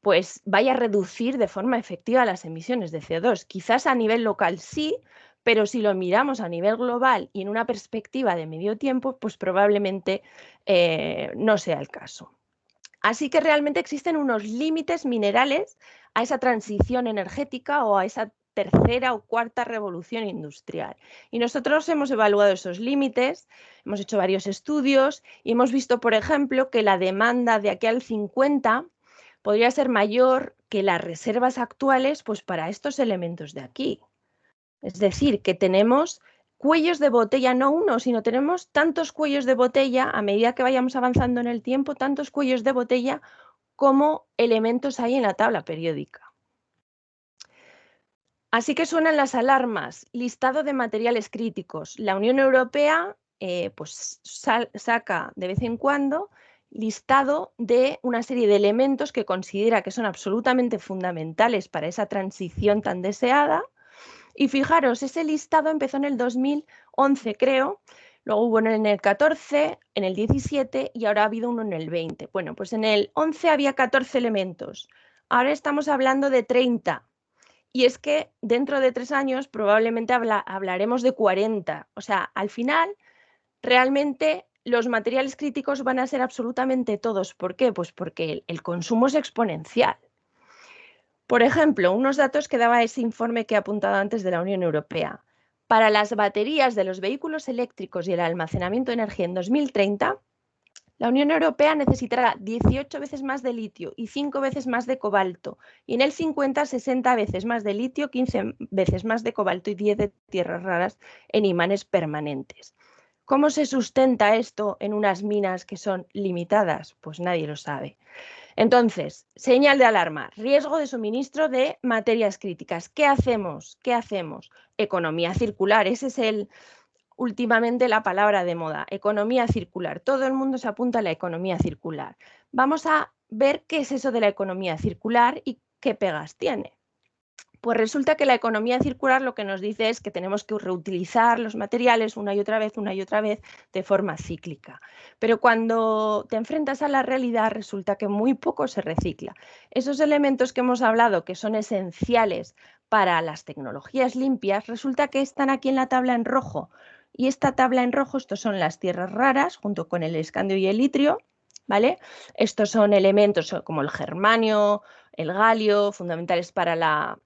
pues vaya a reducir de forma efectiva las emisiones de CO2. Quizás a nivel local sí, pero si lo miramos a nivel global y en una perspectiva de medio tiempo, pues probablemente no sea el caso. Así que realmente existen unos límites minerales a esa transición energética o a esa tercera o cuarta revolución industrial. Y nosotros hemos evaluado esos límites, hemos hecho varios estudios y hemos visto, por ejemplo, que la demanda de aquí al 50 podría ser mayor que las reservas actuales, pues para estos elementos de aquí. Es decir, que tenemos cuellos de botella, no uno, sino tenemos tantos cuellos de botella a medida que vayamos avanzando en el tiempo, tantos cuellos de botella como elementos hay en la tabla periódica. Así que suenan las alarmas. Listado de materiales críticos. La Unión Europea pues saca de vez en cuando listado de una serie de elementos que considera que son absolutamente fundamentales para esa transición tan deseada. Y fijaros, ese listado empezó en el 2011, creo, luego hubo en el 14, en el 17 y ahora ha habido uno en el 20. Bueno, pues en el 11 había 14 elementos, ahora estamos hablando de 30. Y es que dentro de 3 años probablemente hablaremos de 40. O sea, al final, realmente los materiales críticos van a ser absolutamente todos. ¿Por qué? Pues porque el consumo es exponencial. Por ejemplo, unos datos que daba ese informe que he apuntado antes de la Unión Europea. Para las baterías de los vehículos eléctricos y el almacenamiento de energía en 2030, la Unión Europea necesitará 18 veces más de litio y 5 veces más de cobalto. Y en el 50, 60 veces más de litio, 15 veces más de cobalto y 10 de tierras raras en imanes permanentes. ¿Cómo se sustenta esto en unas minas que son limitadas? Pues nadie lo sabe. Entonces, señal de alarma, riesgo de suministro de materias críticas. ¿Qué hacemos? ¿Qué hacemos? Economía circular, ese es últimamente la palabra de moda, economía circular. Todo el mundo se apunta a la economía circular. Vamos a ver qué es eso de la economía circular y qué pegas tiene. Pues resulta que la economía circular lo que nos dice es que tenemos que reutilizar los materiales una y otra vez de forma cíclica. Pero cuando te enfrentas a la realidad resulta que muy poco se recicla. Esos elementos que hemos hablado que son esenciales para las tecnologías limpias, resulta que están aquí en la tabla en rojo. Y esta tabla en rojo, estos son las tierras raras junto con el escandio y el itrio, ¿vale? Estos son elementos como el germanio, el galio, fundamentales para la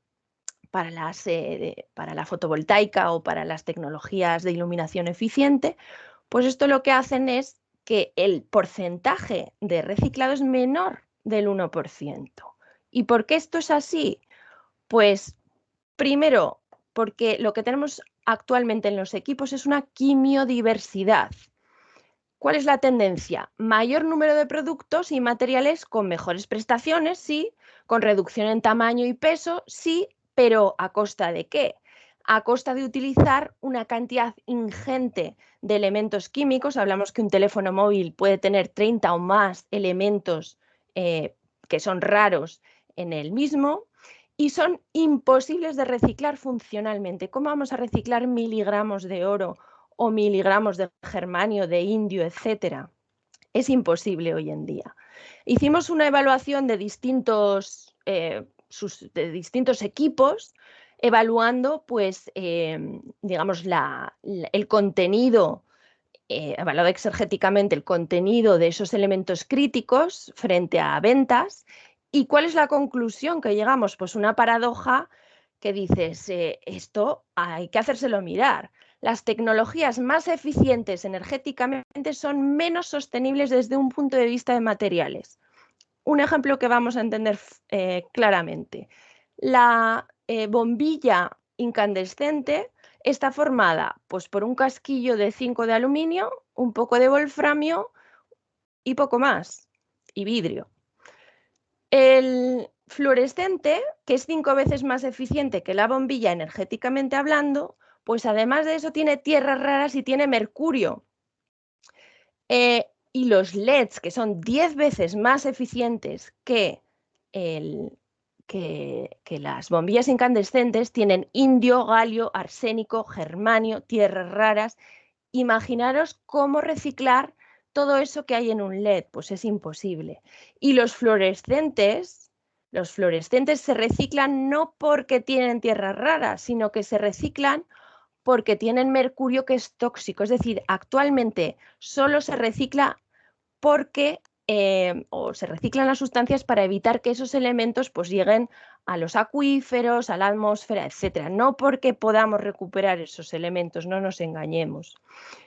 fotovoltaica o para las tecnologías de iluminación eficiente, pues esto lo que hacen es que el porcentaje de reciclado es menor del 1%. ¿Y por qué esto es así? Pues primero, porque lo que tenemos actualmente en los equipos es una quimiodiversidad. ¿Cuál es la tendencia? Mayor número de productos y materiales con mejores prestaciones, sí, con reducción en tamaño y peso, sí, pero ¿a costa de qué? A costa de utilizar una cantidad ingente de elementos químicos. Hablamos que un teléfono móvil puede tener 30 o más elementos que son raros en el mismo y son imposibles de reciclar funcionalmente. ¿Cómo vamos a reciclar miligramos de oro o miligramos de germanio, de indio, etcétera? Es imposible hoy en día. Hicimos una evaluación de distintos equipos, evaluando pues, digamos, el contenido evaluado exergéticamente el contenido de esos elementos críticos frente a ventas. ¿Y cuál es la conclusión que llegamos? Pues una paradoja que dices, esto hay que hacérselo mirar. Las tecnologías más eficientes energéticamente son menos sostenibles desde un punto de vista de materiales. Un ejemplo que vamos a entender claramente. La bombilla incandescente está formada pues, por un casquillo de zinc de aluminio, un poco de wolframio y poco más, y vidrio. El fluorescente, que es 5 veces más eficiente que la bombilla energéticamente hablando, pues además de eso tiene tierras raras y tiene mercurio. Y los LEDs, que son 10 veces más eficientes que las bombillas incandescentes, tienen indio, galio, arsénico, germanio, tierras raras. Imaginaros cómo reciclar todo eso que hay en un LED, pues es imposible. Y los fluorescentes se reciclan no porque tienen tierras raras, sino que se reciclan porque tienen mercurio que es tóxico. Es decir, actualmente solo se recicla porque o se reciclan las sustancias para evitar que esos elementos pues, lleguen a los acuíferos, a la atmósfera, etcétera. No porque podamos recuperar esos elementos, no nos engañemos.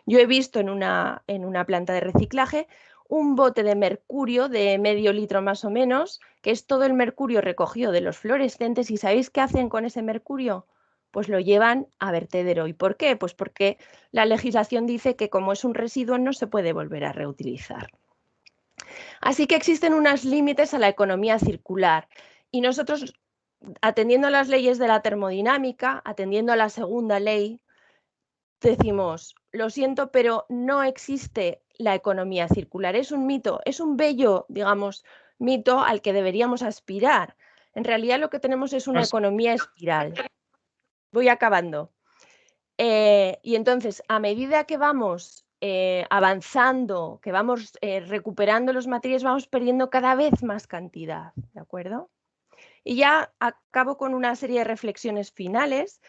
Yo he visto en una planta de reciclaje un bote de mercurio de medio litro más o menos, que es todo el mercurio recogido de los fluorescentes. ¿Y sabéis qué hacen con ese mercurio? Pues lo llevan a vertedero. ¿Y por qué? Pues porque la legislación dice que como es un residuo no se puede volver a reutilizar. Así que existen unos límites a la economía circular y nosotros, atendiendo a las leyes de la termodinámica, atendiendo a la segunda ley, decimos, lo siento, pero no existe la economía circular. Es un mito, es un bello, digamos, mito al que deberíamos aspirar. En realidad lo que tenemos es una economía espiral. Voy acabando. Y entonces, a medida que vamos avanzando, que vamos recuperando los materiales, vamos perdiendo cada vez más cantidad, ¿de acuerdo? Y ya acabo con una serie de reflexiones finales.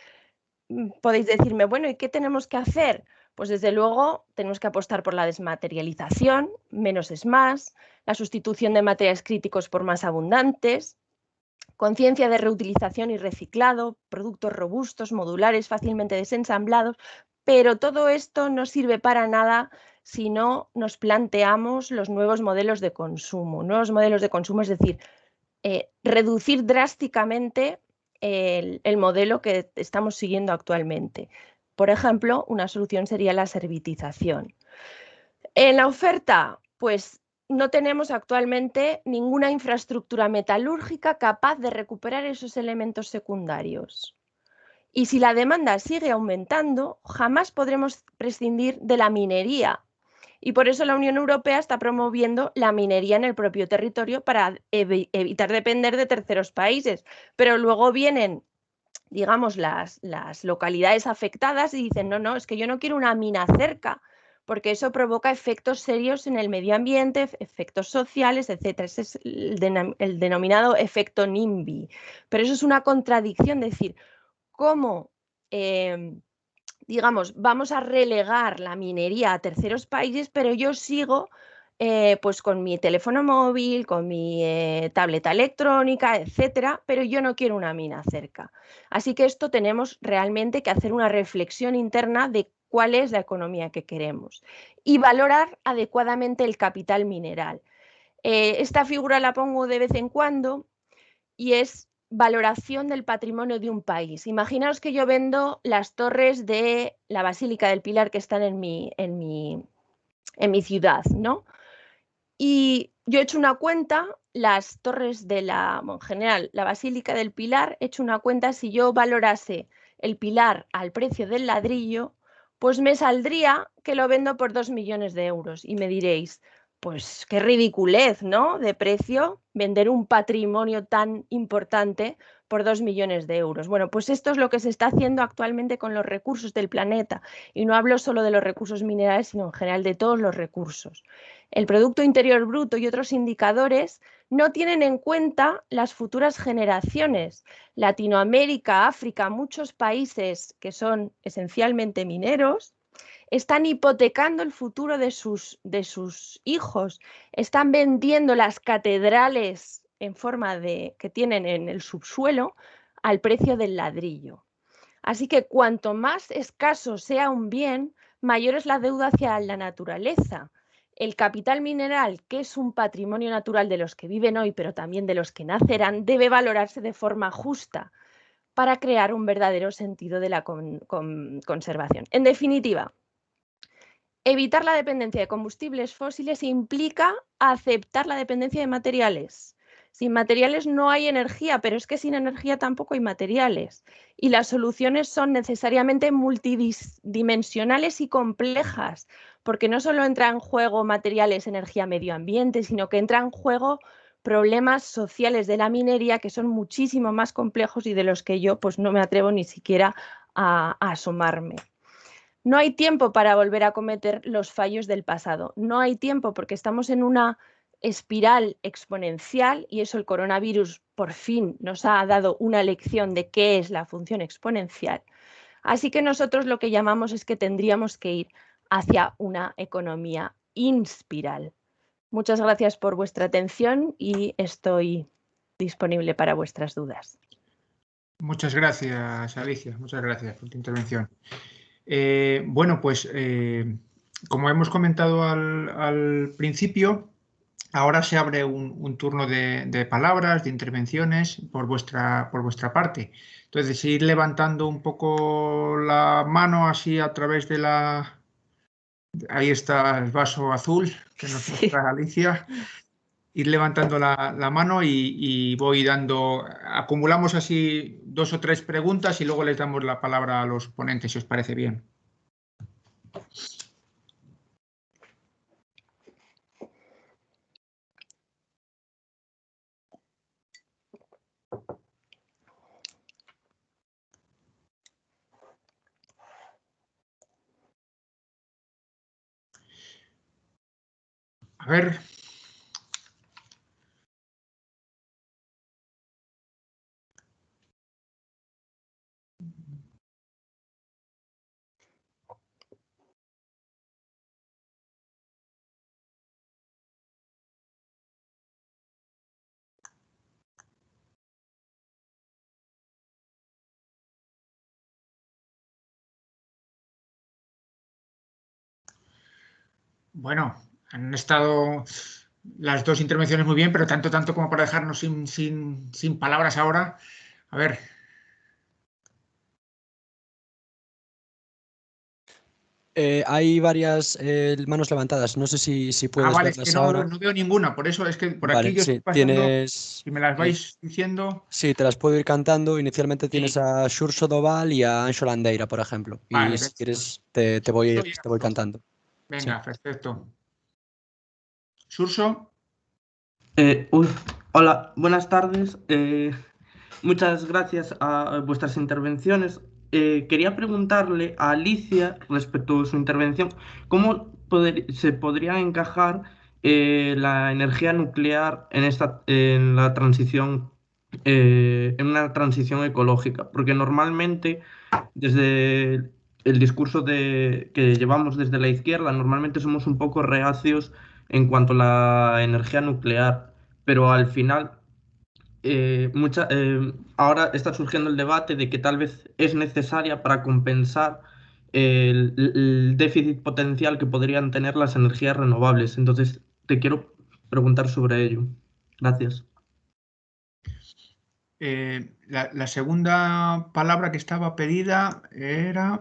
Podéis decirme, bueno, ¿y qué tenemos que hacer? Pues desde luego tenemos que apostar por la desmaterialización, menos es más, la sustitución de materiales críticos por más abundantes, conciencia de reutilización y reciclado, productos robustos, modulares, fácilmente desensamblados, pero todo esto no sirve para nada si no nos planteamos los nuevos modelos de consumo. Nuevos modelos de consumo, es decir, reducir drásticamente el modelo que estamos siguiendo actualmente. Por ejemplo, una solución sería la servitización. En la oferta, pues no tenemos actualmente ninguna infraestructura metalúrgica capaz de recuperar esos elementos secundarios. Y si la demanda sigue aumentando, jamás podremos prescindir de la minería. Y por eso la Unión Europea está promoviendo la minería en el propio territorio para evitar depender de terceros países. Pero luego vienen, digamos, las localidades afectadas y dicen, no, es que yo no quiero una mina cerca, porque eso provoca efectos serios en el medio ambiente, efectos sociales, etc. Ese es el denominado efecto NIMBY. Pero eso es una contradicción, decir, ¿cómo, digamos, vamos a relegar la minería a terceros países, pero yo sigo pues con mi teléfono móvil, con mi tableta electrónica, etcétera, pero yo no quiero una mina cerca? Así que esto tenemos realmente que hacer una reflexión interna de cuál es la economía que queremos y valorar adecuadamente el capital mineral. Esta figura la pongo de vez en cuando y es valoración del patrimonio de un país. Imaginaos que yo vendo las torres de la Basílica del Pilar que están en mi ciudad, ¿no? Y yo he hecho una cuenta, las torres de en general, la Basílica del Pilar, he hecho una cuenta, si yo valorase el pilar al precio del ladrillo, pues me saldría que lo vendo por 2 millones de euros. Y me diréis, pues qué ridiculez, ¿no? De precio, vender un patrimonio tan importante por 2 millones de euros. Bueno, pues esto es lo que se está haciendo actualmente con los recursos del planeta. Y no hablo solo de los recursos minerales, sino en general de todos los recursos. El Producto Interior Bruto y otros indicadores no tienen en cuenta las futuras generaciones. Latinoamérica, África, muchos países que son esencialmente mineros, están hipotecando el futuro de sus hijos, están vendiendo las catedrales en forma de que tienen en el subsuelo al precio del ladrillo. Así que cuanto más escaso sea un bien, mayor es la deuda hacia la naturaleza. El capital mineral, que es un patrimonio natural de los que viven hoy, pero también de los que nacerán, debe valorarse de forma justa para crear un verdadero sentido de la conservación. En definitiva, evitar la dependencia de combustibles fósiles implica aceptar la dependencia de materiales. Sin materiales no hay energía, pero es que sin energía tampoco hay materiales. Y las soluciones son necesariamente multidimensionales y complejas, porque no solo entra en juego materiales, energía, medio ambiente, sino que entra en juego problemas sociales de la minería que son muchísimo más complejos y de los que yo pues no me atrevo ni siquiera a asomarme. No hay tiempo para volver a cometer los fallos del pasado. No hay tiempo porque estamos en una espiral exponencial y eso el coronavirus por fin nos ha dado una lección de qué es la función exponencial. Así que nosotros lo que llamamos es que tendríamos que ir hacia una economía inspiral. Muchas gracias por vuestra atención y estoy disponible para vuestras dudas. Muchas gracias, Alicia. Muchas gracias por tu intervención. Bueno, pues como hemos comentado al principio, ahora se abre un turno de palabras, de intervenciones por vuestra parte. Entonces, ir levantando un poco la mano así a través de la... Ahí está el vaso azul que nos muestra Alicia. Ir levantando la mano y voy dando... Acumulamos así 2 o 3 preguntas y luego les damos la palabra a los ponentes, si os parece bien. A ver. Bueno, han estado las 2 intervenciones muy bien, pero tanto como para dejarnos sin palabras ahora. A ver. Hay varias manos levantadas. No sé si puedes Vale, es verlas que ahora. no veo ninguna, por eso es que por Vale, aquí yo estoy sí, pasando, tienes... si me las vais diciendo. Sí, te las puedo ir cantando. Inicialmente tienes Sí. a Xurxo Doval y a Anxo Landeira, por ejemplo. Y Vale, si perfecto. quieres, te voy cantando. Venga, Sí. perfecto. Xurxo. Hola, buenas tardes. Muchas gracias a vuestras intervenciones. Quería preguntarle a Alicia respecto a su intervención, ¿cómo se podría encajar la energía nuclear en la transición, en una transición ecológica? Porque normalmente desde el discurso que llevamos desde la izquierda, normalmente somos un poco reacios en cuanto a la energía nuclear, pero al final ahora está surgiendo el debate de que tal vez es necesaria para compensar el déficit potencial que podrían tener las energías renovables. Entonces, te quiero preguntar sobre ello. Gracias. La segunda palabra que estaba pedida era...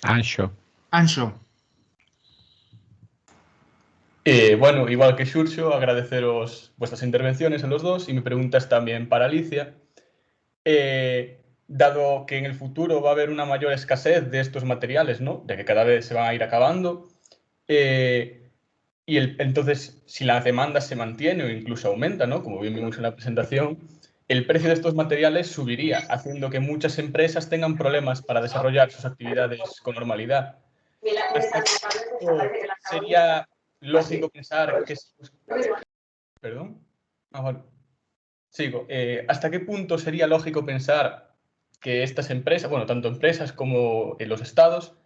Anxo. Anxo. Bueno, igual que Xurxo, agradeceros vuestras intervenciones en los dos y mi pregunta es también para Alicia. Dado que en el futuro va a haber una mayor escasez de estos materiales, ¿no? De que cada vez se van a ir acabando, entonces, si la demanda se mantiene o incluso aumenta, ¿no? Como bien vimos en la presentación, el precio de estos materiales subiría, haciendo que muchas empresas tengan problemas para desarrollar sus actividades con normalidad. ¿Hasta qué punto sería lógico pensar que... Perdón. Vale. Sigo. ¿Hasta qué punto sería lógico pensar que estas empresas, bueno, tanto empresas como los estados,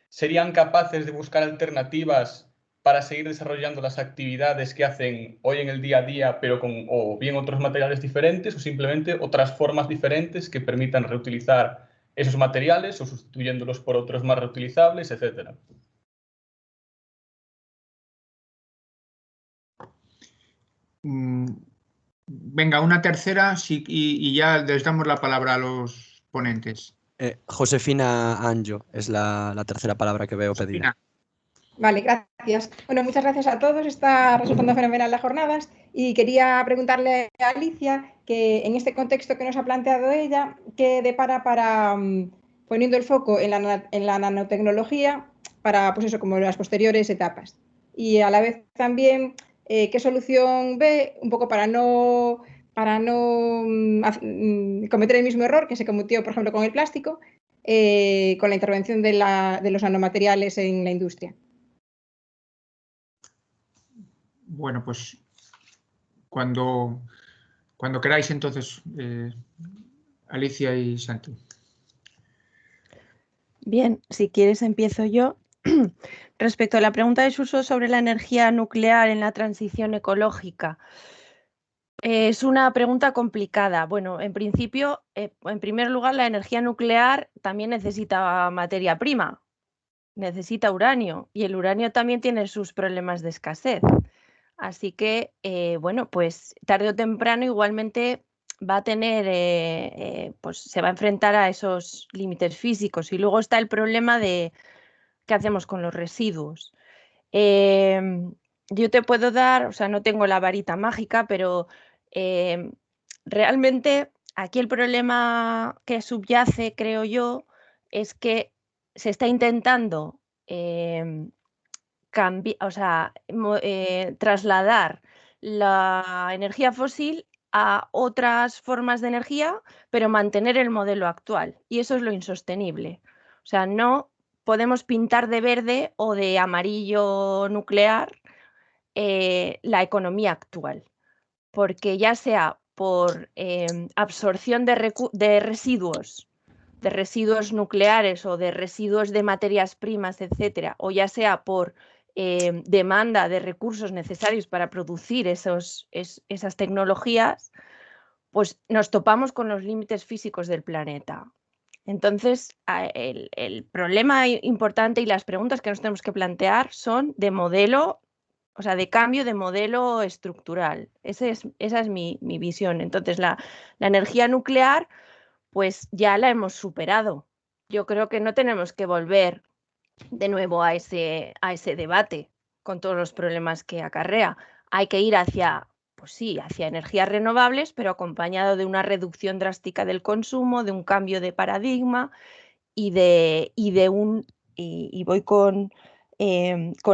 serían capaces de buscar alternativas para seguir desarrollando las actividades que hacen hoy en el día a día, pero con o bien otros materiales diferentes o simplemente otras formas diferentes que permitan reutilizar esos materiales o sustituyéndolos por otros más reutilizables, etcétera. Venga, una tercera y ya les damos la palabra a los ponentes. Josefina Anjo es la tercera palabra que veo pedida. Vale, gracias. Bueno, muchas gracias a todos. Está resultando fenomenal las jornadas y quería preguntarle a Alicia que en este contexto que nos ha planteado ella, ¿qué depara para poniendo el foco en la nanotecnología para, pues eso, como las posteriores etapas? Y a la vez también, ¿qué solución ve un poco para no cometer el mismo error que se cometió, por ejemplo, con el plástico, con la intervención de los nanomateriales en la industria? Bueno, pues cuando queráis, entonces, Alicia y Santi. Bien, si quieres empiezo yo. Respecto a la pregunta de Suso sobre la energía nuclear en la transición ecológica, es una pregunta complicada. Bueno, en principio, en primer lugar, la energía nuclear también necesita materia prima, necesita uranio, y el uranio también tiene sus problemas de escasez. Así que, bueno, pues tarde o temprano igualmente va a tener, pues se va a enfrentar a esos límites físicos. Y luego está el problema de qué hacemos con los residuos. Yo te puedo dar, o sea, no tengo la varita mágica, pero realmente aquí el problema que subyace, creo yo, es que se está intentando trasladar la energía fósil a otras formas de energía, pero mantener el modelo actual. Y eso es lo insostenible. O sea, no podemos pintar de verde o de amarillo nuclear la economía actual, porque ya sea por absorción de residuos nucleares o de residuos de materias primas, etcétera, o ya sea por demanda de recursos necesarios para producir esas tecnologías, pues nos topamos con los límites físicos del planeta. Entonces, el problema importante y las preguntas que nos tenemos que plantear son de modelo, o sea, de cambio de modelo estructural. Esa es mi visión. Entonces, la energía nuclear, pues ya la hemos superado. Yo creo que no tenemos que volver de nuevo a ese debate con todos los problemas que acarrea. Hay que ir hacia, pues sí, hacia energías renovables, pero acompañado de una reducción drástica del consumo, de un cambio de paradigma y voy con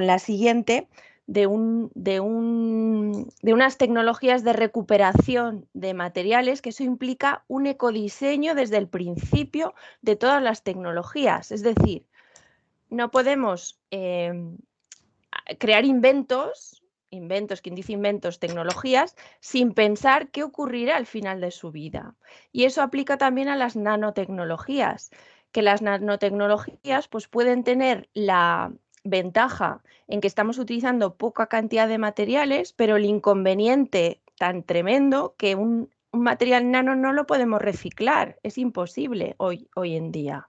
la siguiente, de unas tecnologías de recuperación de materiales, que eso implica un ecodiseño desde el principio de todas las tecnologías. Es decir, no podemos crear inventos, quien dice inventos, tecnologías, sin pensar qué ocurrirá al final de su vida. Y eso aplica también a las nanotecnologías, que las nanotecnologías pues, pueden tener la ventaja en que estamos utilizando poca cantidad de materiales, pero el inconveniente tan tremendo que un material nano no lo podemos reciclar, es imposible hoy en día.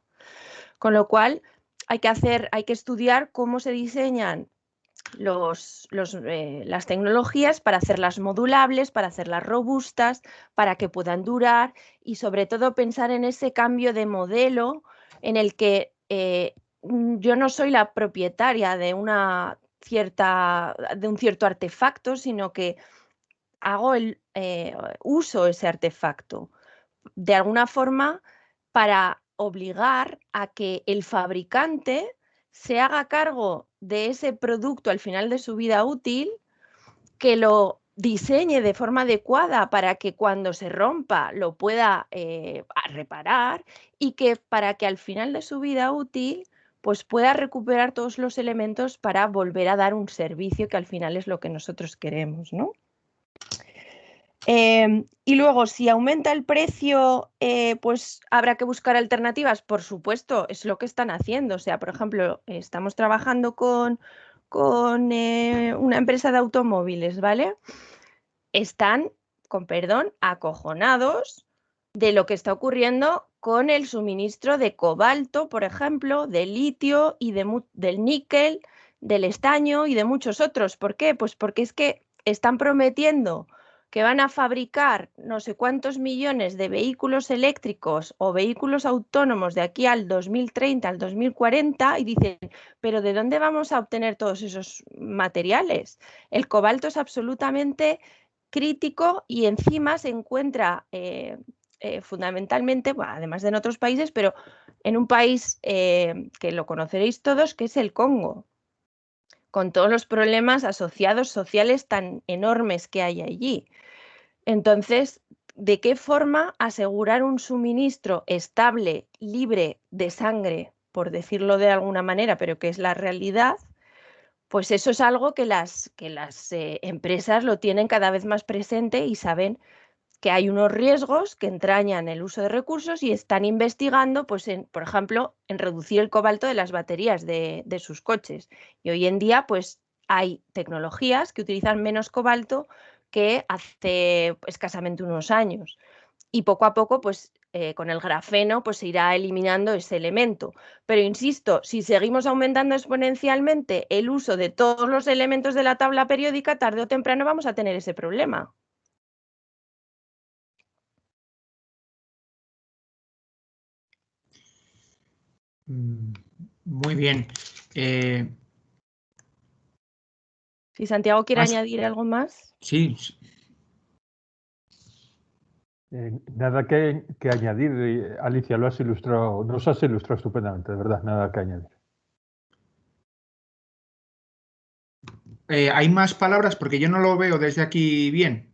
Con lo cual, hay que estudiar cómo se diseñan las tecnologías para hacerlas modulables, para hacerlas robustas, para que puedan durar y sobre todo pensar en ese cambio de modelo en el que yo no soy la propietaria de un cierto artefacto, sino que uso ese artefacto de alguna forma para obligar a que el fabricante se haga cargo de ese producto al final de su vida útil, que lo diseñe de forma adecuada para que cuando se rompa lo pueda reparar y que para que al final de su vida útil pues pueda recuperar todos los elementos para volver a dar un servicio que al final es lo que nosotros queremos, ¿no? Y luego, si aumenta el precio, pues habrá que buscar alternativas. Por supuesto, es lo que están haciendo. O sea, por ejemplo, estamos trabajando con una empresa de automóviles, ¿vale? Están, con perdón, acojonados de lo que está ocurriendo con el suministro de cobalto, por ejemplo, de litio y del níquel, del estaño y de muchos otros. ¿Por qué? Pues porque es que están prometiendo que van a fabricar no sé cuántos millones de vehículos eléctricos o vehículos autónomos de aquí al 2030, al 2040, y dicen, pero ¿de dónde vamos a obtener todos esos materiales? El cobalto es absolutamente crítico y encima se encuentra fundamentalmente, bueno, además de en otros países, pero en un país que lo conoceréis todos, que es el Congo, con todos los problemas asociados sociales tan enormes que hay allí. Entonces, ¿de qué forma asegurar un suministro estable, libre de sangre, por decirlo de alguna manera, pero que es la realidad? Pues eso es algo que las empresas lo tienen cada vez más presente y saben que hay unos riesgos que entrañan el uso de recursos y están investigando, pues por ejemplo, en reducir el cobalto de las baterías de sus coches. Y hoy en día, pues hay tecnologías que utilizan menos cobalto que hace escasamente unos años. Y poco a poco, pues con el grafeno, pues se irá eliminando ese elemento. Pero insisto, si seguimos aumentando exponencialmente el uso de todos los elementos de la tabla periódica, tarde o temprano vamos a tener ese problema. Muy bien. Si Santiago quiere ¿Más? añadir algo más. Sí. Nada que añadir, Alicia, nos has ilustrado estupendamente, de verdad, nada que añadir. ¿Hay más palabras? Porque yo no lo veo desde aquí bien.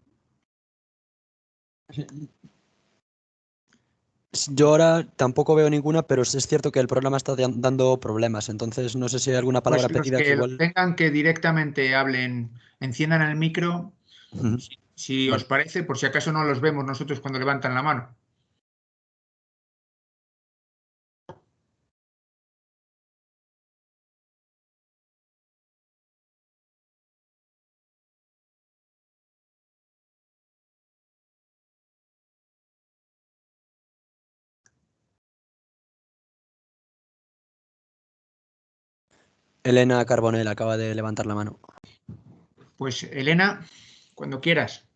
Yo ahora tampoco veo ninguna, pero es cierto que el programa está dando problemas, entonces no sé si hay alguna palabra Pues los repetida que que lo igual... tengan que directamente hablen, enciendan el micro, Ujú. si os Vale. parece, por si acaso no los vemos nosotros cuando levantan la mano. Elena Carbonell acaba de levantar la mano. Pues Elena, cuando quieras.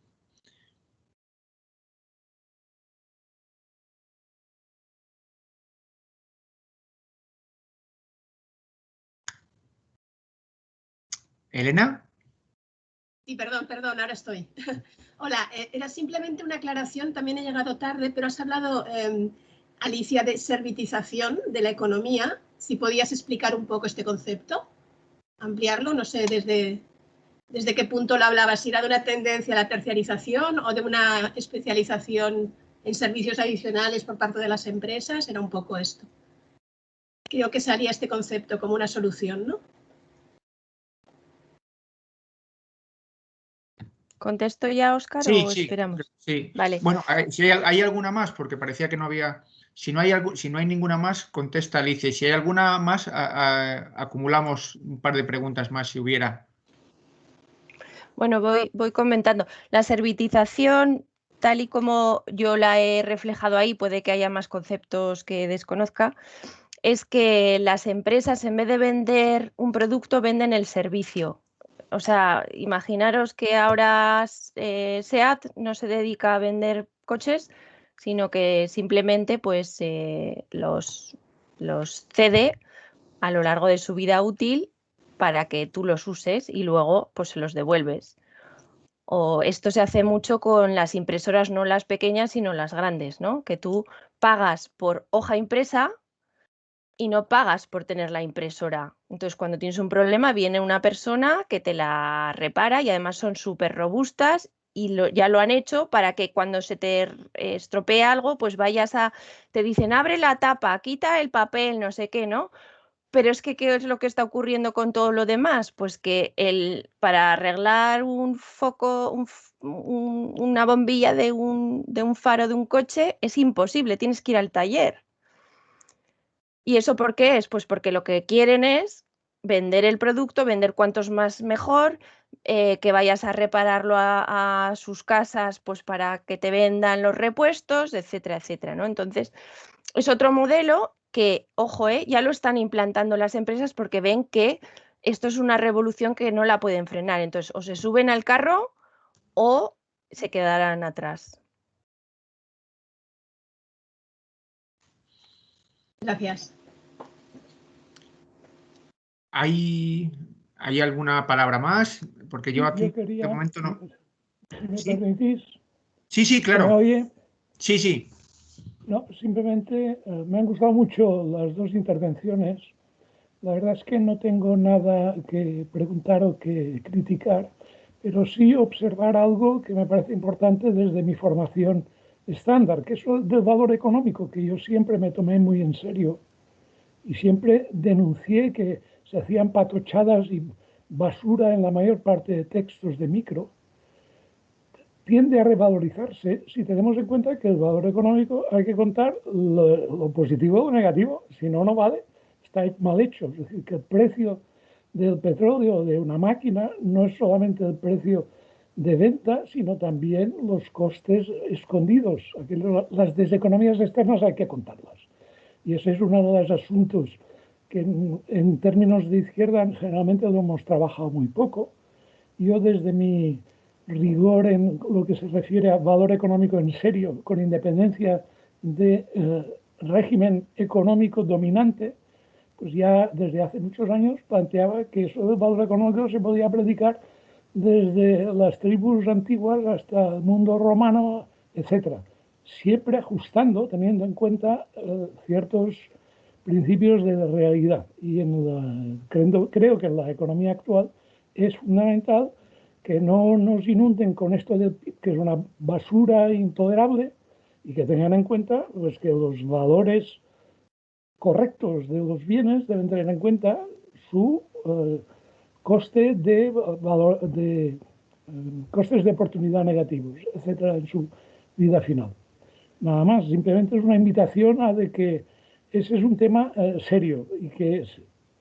Elena. Sí, perdón, ahora estoy. Hola, era simplemente una aclaración, también he llegado tarde, pero has hablado, Alicia, de servitización de la economía. Si podías explicar un poco este concepto, ampliarlo, no sé desde qué punto lo hablabas, si era de una tendencia a la terciarización o de una especialización en servicios adicionales por parte de las empresas, era un poco esto. Creo que salía este concepto como una solución, ¿no? ¿Contesto ya, Óscar, Sí, o sí, esperamos? sí. Vale. Bueno, si hay alguna más, porque parecía que no había. Si no hay ninguna más, contesta Alicia. Y si hay alguna más, acumulamos un par de preguntas más si hubiera. Bueno, voy comentando. La servitización, tal y como yo la he reflejado ahí, puede que haya más conceptos que desconozca, es que las empresas, en vez de vender un producto, venden el servicio. O sea, imaginaros que ahora SEAT no se dedica a vender coches, sino que simplemente pues, los cede a lo largo de su vida útil para que tú los uses y luego pues se los devuelves. O esto se hace mucho con las impresoras, no las pequeñas, sino las grandes, ¿no? Que tú pagas por hoja impresa y no pagas por tener la impresora. Entonces, cuando tienes un problema, viene una persona que te la repara y además son súper robustas y ya lo han hecho para que cuando se te estropea algo, pues te dicen, abre la tapa, quita el papel, no sé qué, ¿no? Pero es que, ¿qué es lo que está ocurriendo con todo lo demás? Pues que para arreglar un foco, una bombilla de un faro de un coche es imposible, tienes que ir al taller. ¿Y eso por qué es? Pues porque lo que quieren es vender el producto, vender cuantos más mejor, que vayas a repararlo a sus casas pues para que te vendan los repuestos, etcétera, etcétera, ¿no? Entonces, es otro modelo que, ojo, ya lo están implantando las empresas porque ven que esto es una revolución que no la pueden frenar. Entonces, o se suben al carro o se quedarán atrás. Gracias. ¿Hay alguna palabra más? Porque yo aquí quería, de momento no. Si me ¿Sí? permitís. Sí, ¿Se me claro. oye? Sí. No, simplemente me han gustado mucho las dos intervenciones. La verdad es que no tengo nada que preguntar o que criticar, pero sí observar algo que me parece importante desde mi formación estándar, que es el del valor económico, que yo siempre me tomé muy en serio y siempre denuncié que se hacían patochadas y basura en la mayor parte de textos de micro. Tiende a revalorizarse si tenemos en cuenta que el valor económico hay que contar lo positivo o lo negativo, si no, no vale, está mal hecho. Es decir, que el precio del petróleo de una máquina no es solamente el precio de venta, sino también los costes escondidos. Las deseconomías externas hay que contarlas. Y ese es uno de los asuntos que en términos de izquierda generalmente lo hemos trabajado muy poco. Yo desde mi rigor en lo que se refiere a valor económico en serio, con independencia de régimen económico dominante, pues ya desde hace muchos años planteaba que eso del valor económico se podía predicar desde las tribus antiguas hasta el mundo romano, etcétera, siempre ajustando, teniendo en cuenta ciertos principios de la realidad. Y creo que en la economía actual es fundamental que no nos inunden con esto de que es una basura intolerable y que tengan en cuenta pues, que los valores correctos de los bienes deben tener en cuenta su coste de valor, costes de oportunidad negativos, etcétera, en su vida final. Nada más, simplemente es una invitación a de que ese es un tema serio y que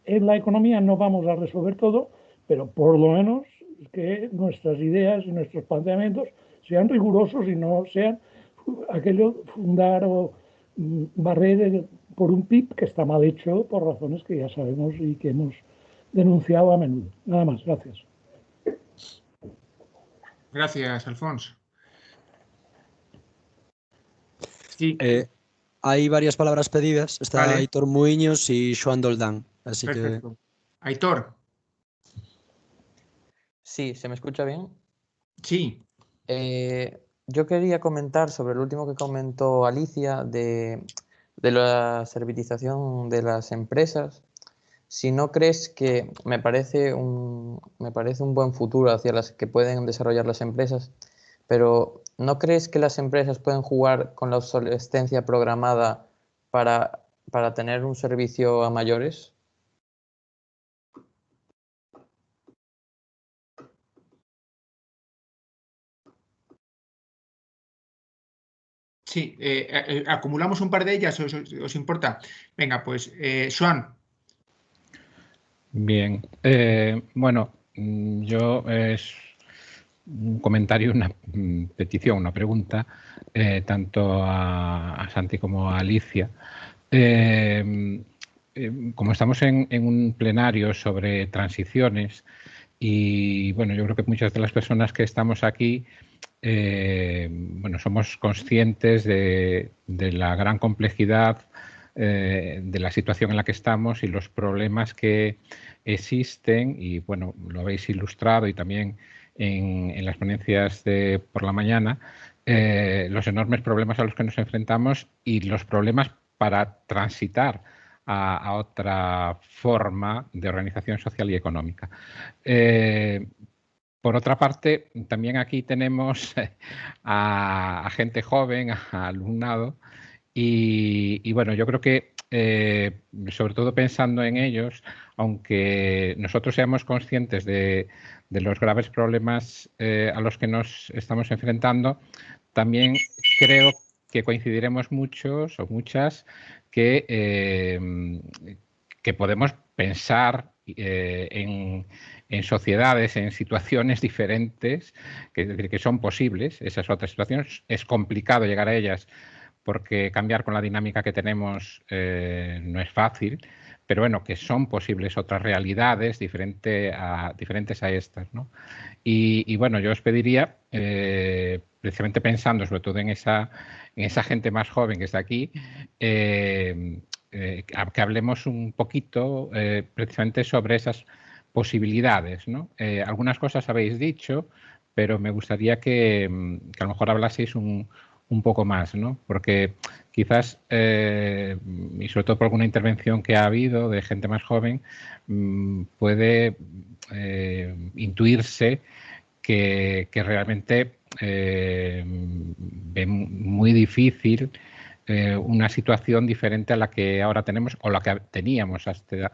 en la economía no vamos a resolver todo, pero por lo menos que nuestras ideas y nuestros planteamientos sean rigurosos y no sean aquello fundar o barrer por un PIB que está mal hecho por razones que ya sabemos y que hemos denunciado a menudo. Nada más, gracias. Gracias, Alfonso. Sí. Hay varias palabras pedidas. Está Vale. Aitor Muiños y Xoán Doldán. Así Perfecto. que... Aitor. Sí, ¿se me escucha bien? Sí. Yo quería comentar sobre el último que comentó Alicia de la servitización de las empresas. Si no crees que me parece un buen futuro hacia las que pueden desarrollar las empresas, pero ¿no crees que las empresas pueden jugar con la obsolescencia programada para tener un servicio a mayores? Sí, acumulamos un par de ellas, ¿os importa? Venga, pues, Xoán. Bien, bueno, yo es un comentario, una petición, una pregunta, tanto a Santi como a Alicia. Como estamos en un plenario sobre transiciones y, bueno, yo creo que muchas de las personas que estamos aquí, bueno, somos conscientes de la gran complejidad de la situación en la que estamos y los problemas que existen y, bueno, lo habéis ilustrado y también en las ponencias de por la mañana, los enormes problemas a los que nos enfrentamos y los problemas para transitar a otra forma de organización social y económica. Por otra parte, también aquí tenemos a gente joven, a alumnado, y bueno, yo creo que sobre todo pensando en ellos, aunque nosotros seamos conscientes de los graves problemas a los que nos estamos enfrentando, también creo que coincidiremos muchos o muchas que podemos pensar en sociedades, en situaciones diferentes que son posibles. Esas otras situaciones es complicado llegar a ellas porque cambiar con la dinámica que tenemos no es fácil, pero bueno, que son posibles otras realidades diferentes a estas, ¿no? Y bueno, yo os pediría, precisamente pensando sobre todo en esa gente más joven que está aquí, que hablemos un poquito precisamente sobre esas posibilidades, ¿no? Algunas cosas habéis dicho, pero me gustaría que a lo mejor hablaseis un poco más, ¿no? Porque quizás, y sobre todo por alguna intervención que ha habido de gente más joven, puede intuirse que realmente ve muy difícil una situación diferente a la que ahora tenemos o la que teníamos hasta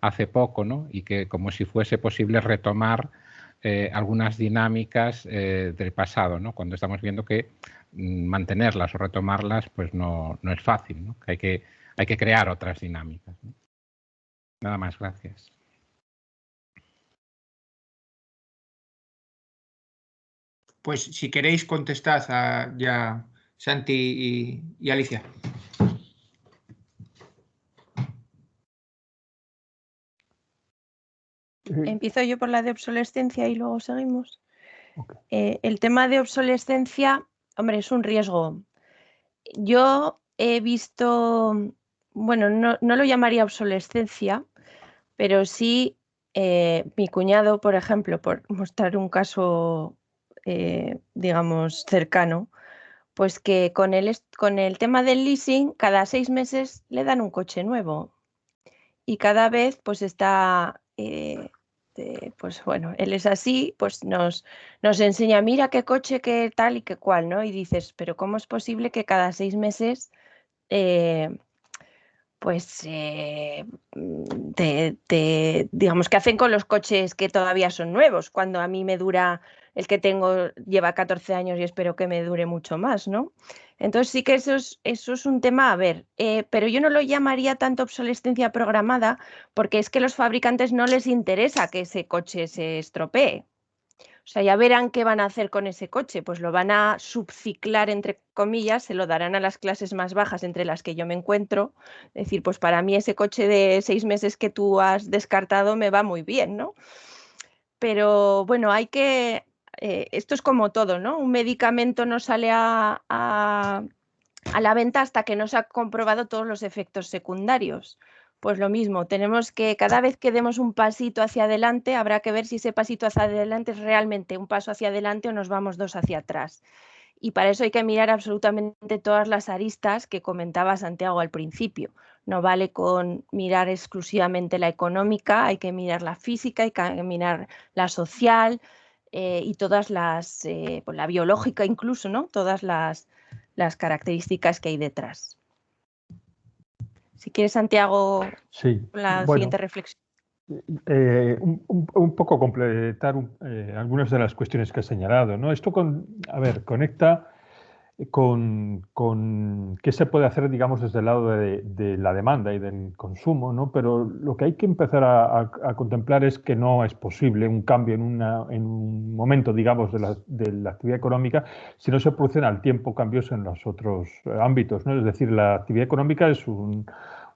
hace poco, ¿no? Y que como si fuese posible retomar algunas dinámicas del pasado, ¿no? Cuando estamos viendo que mantenerlas o retomarlas pues no es fácil, ¿no? Que hay que crear otras dinámicas, ¿no? Nada más, gracias. Pues si queréis contestad a ya Santi y Alicia. Empiezo yo por la de obsolescencia y luego seguimos. Okay. El tema de obsolescencia, hombre, es un riesgo. Yo he visto, bueno, no lo llamaría obsolescencia, pero sí mi cuñado, por ejemplo, por mostrar un caso, digamos, cercano, pues que con el tema del leasing, cada 6 meses le dan un coche nuevo y cada vez pues está... pues bueno, él es así, pues nos enseña, mira qué coche, qué tal y qué cual, ¿no? Y dices, pero ¿cómo es posible que cada 6 meses digamos, ¿qué hacen con los coches que todavía son nuevos? Cuando a mí me dura, el que tengo lleva 14 años y espero que me dure mucho más, ¿no? Entonces sí que eso es un tema a ver, pero yo no lo llamaría tanto obsolescencia programada porque es que a los fabricantes no les interesa que ese coche se estropee. O sea, ya verán qué van a hacer con ese coche, pues lo van a subciclar, entre comillas, se lo darán a las clases más bajas entre las que yo me encuentro. Es decir, pues para mí ese coche de 6 meses que tú has descartado me va muy bien, ¿no? Pero bueno, hay que... esto es como todo, ¿no? Un medicamento no sale a la venta hasta que no se ha comprobado todos los efectos secundarios. Pues lo mismo, tenemos que cada vez que demos un pasito hacia adelante, habrá que ver si ese pasito hacia adelante es realmente un paso hacia adelante o nos vamos 2 hacia atrás. Y para eso hay que mirar absolutamente todas las aristas que comentaba Santiago al principio. No vale con mirar exclusivamente la económica, hay que mirar la física, hay que mirar la social y todas las, pues la biológica incluso, ¿no? Todas las características que hay detrás. Si quieres, Santiago, sí, la siguiente reflexión. Un poco completar algunas de las cuestiones que has señalado, ¿no? Esto conecta con qué se puede hacer, digamos, desde el lado de la demanda y del consumo, ¿no? Pero lo que hay que empezar a contemplar es que no es posible un cambio en un momento, digamos, de la actividad económica si no se producen al tiempo cambios en los otros ámbitos, ¿no? Es decir, la actividad económica es un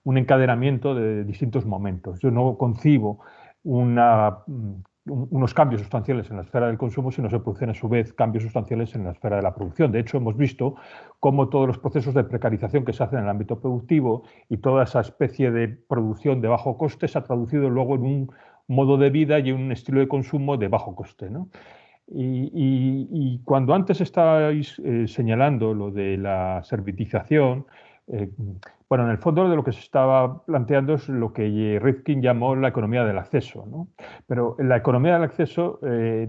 encadenamiento de distintos momentos. Yo no concibo unos cambios sustanciales en la esfera del consumo si no se producen a su vez cambios sustanciales en la esfera de la producción. De hecho, hemos visto cómo todos los procesos de precarización que se hacen en el ámbito productivo y toda esa especie de producción de bajo coste se ha traducido luego en un modo de vida y en un estilo de consumo de bajo coste, ¿no? Y cuando antes estabais señalando lo de la servitización, Bueno, en el fondo de lo que se estaba planteando es lo que Rifkin llamó la economía del acceso, ¿no? Pero la economía del acceso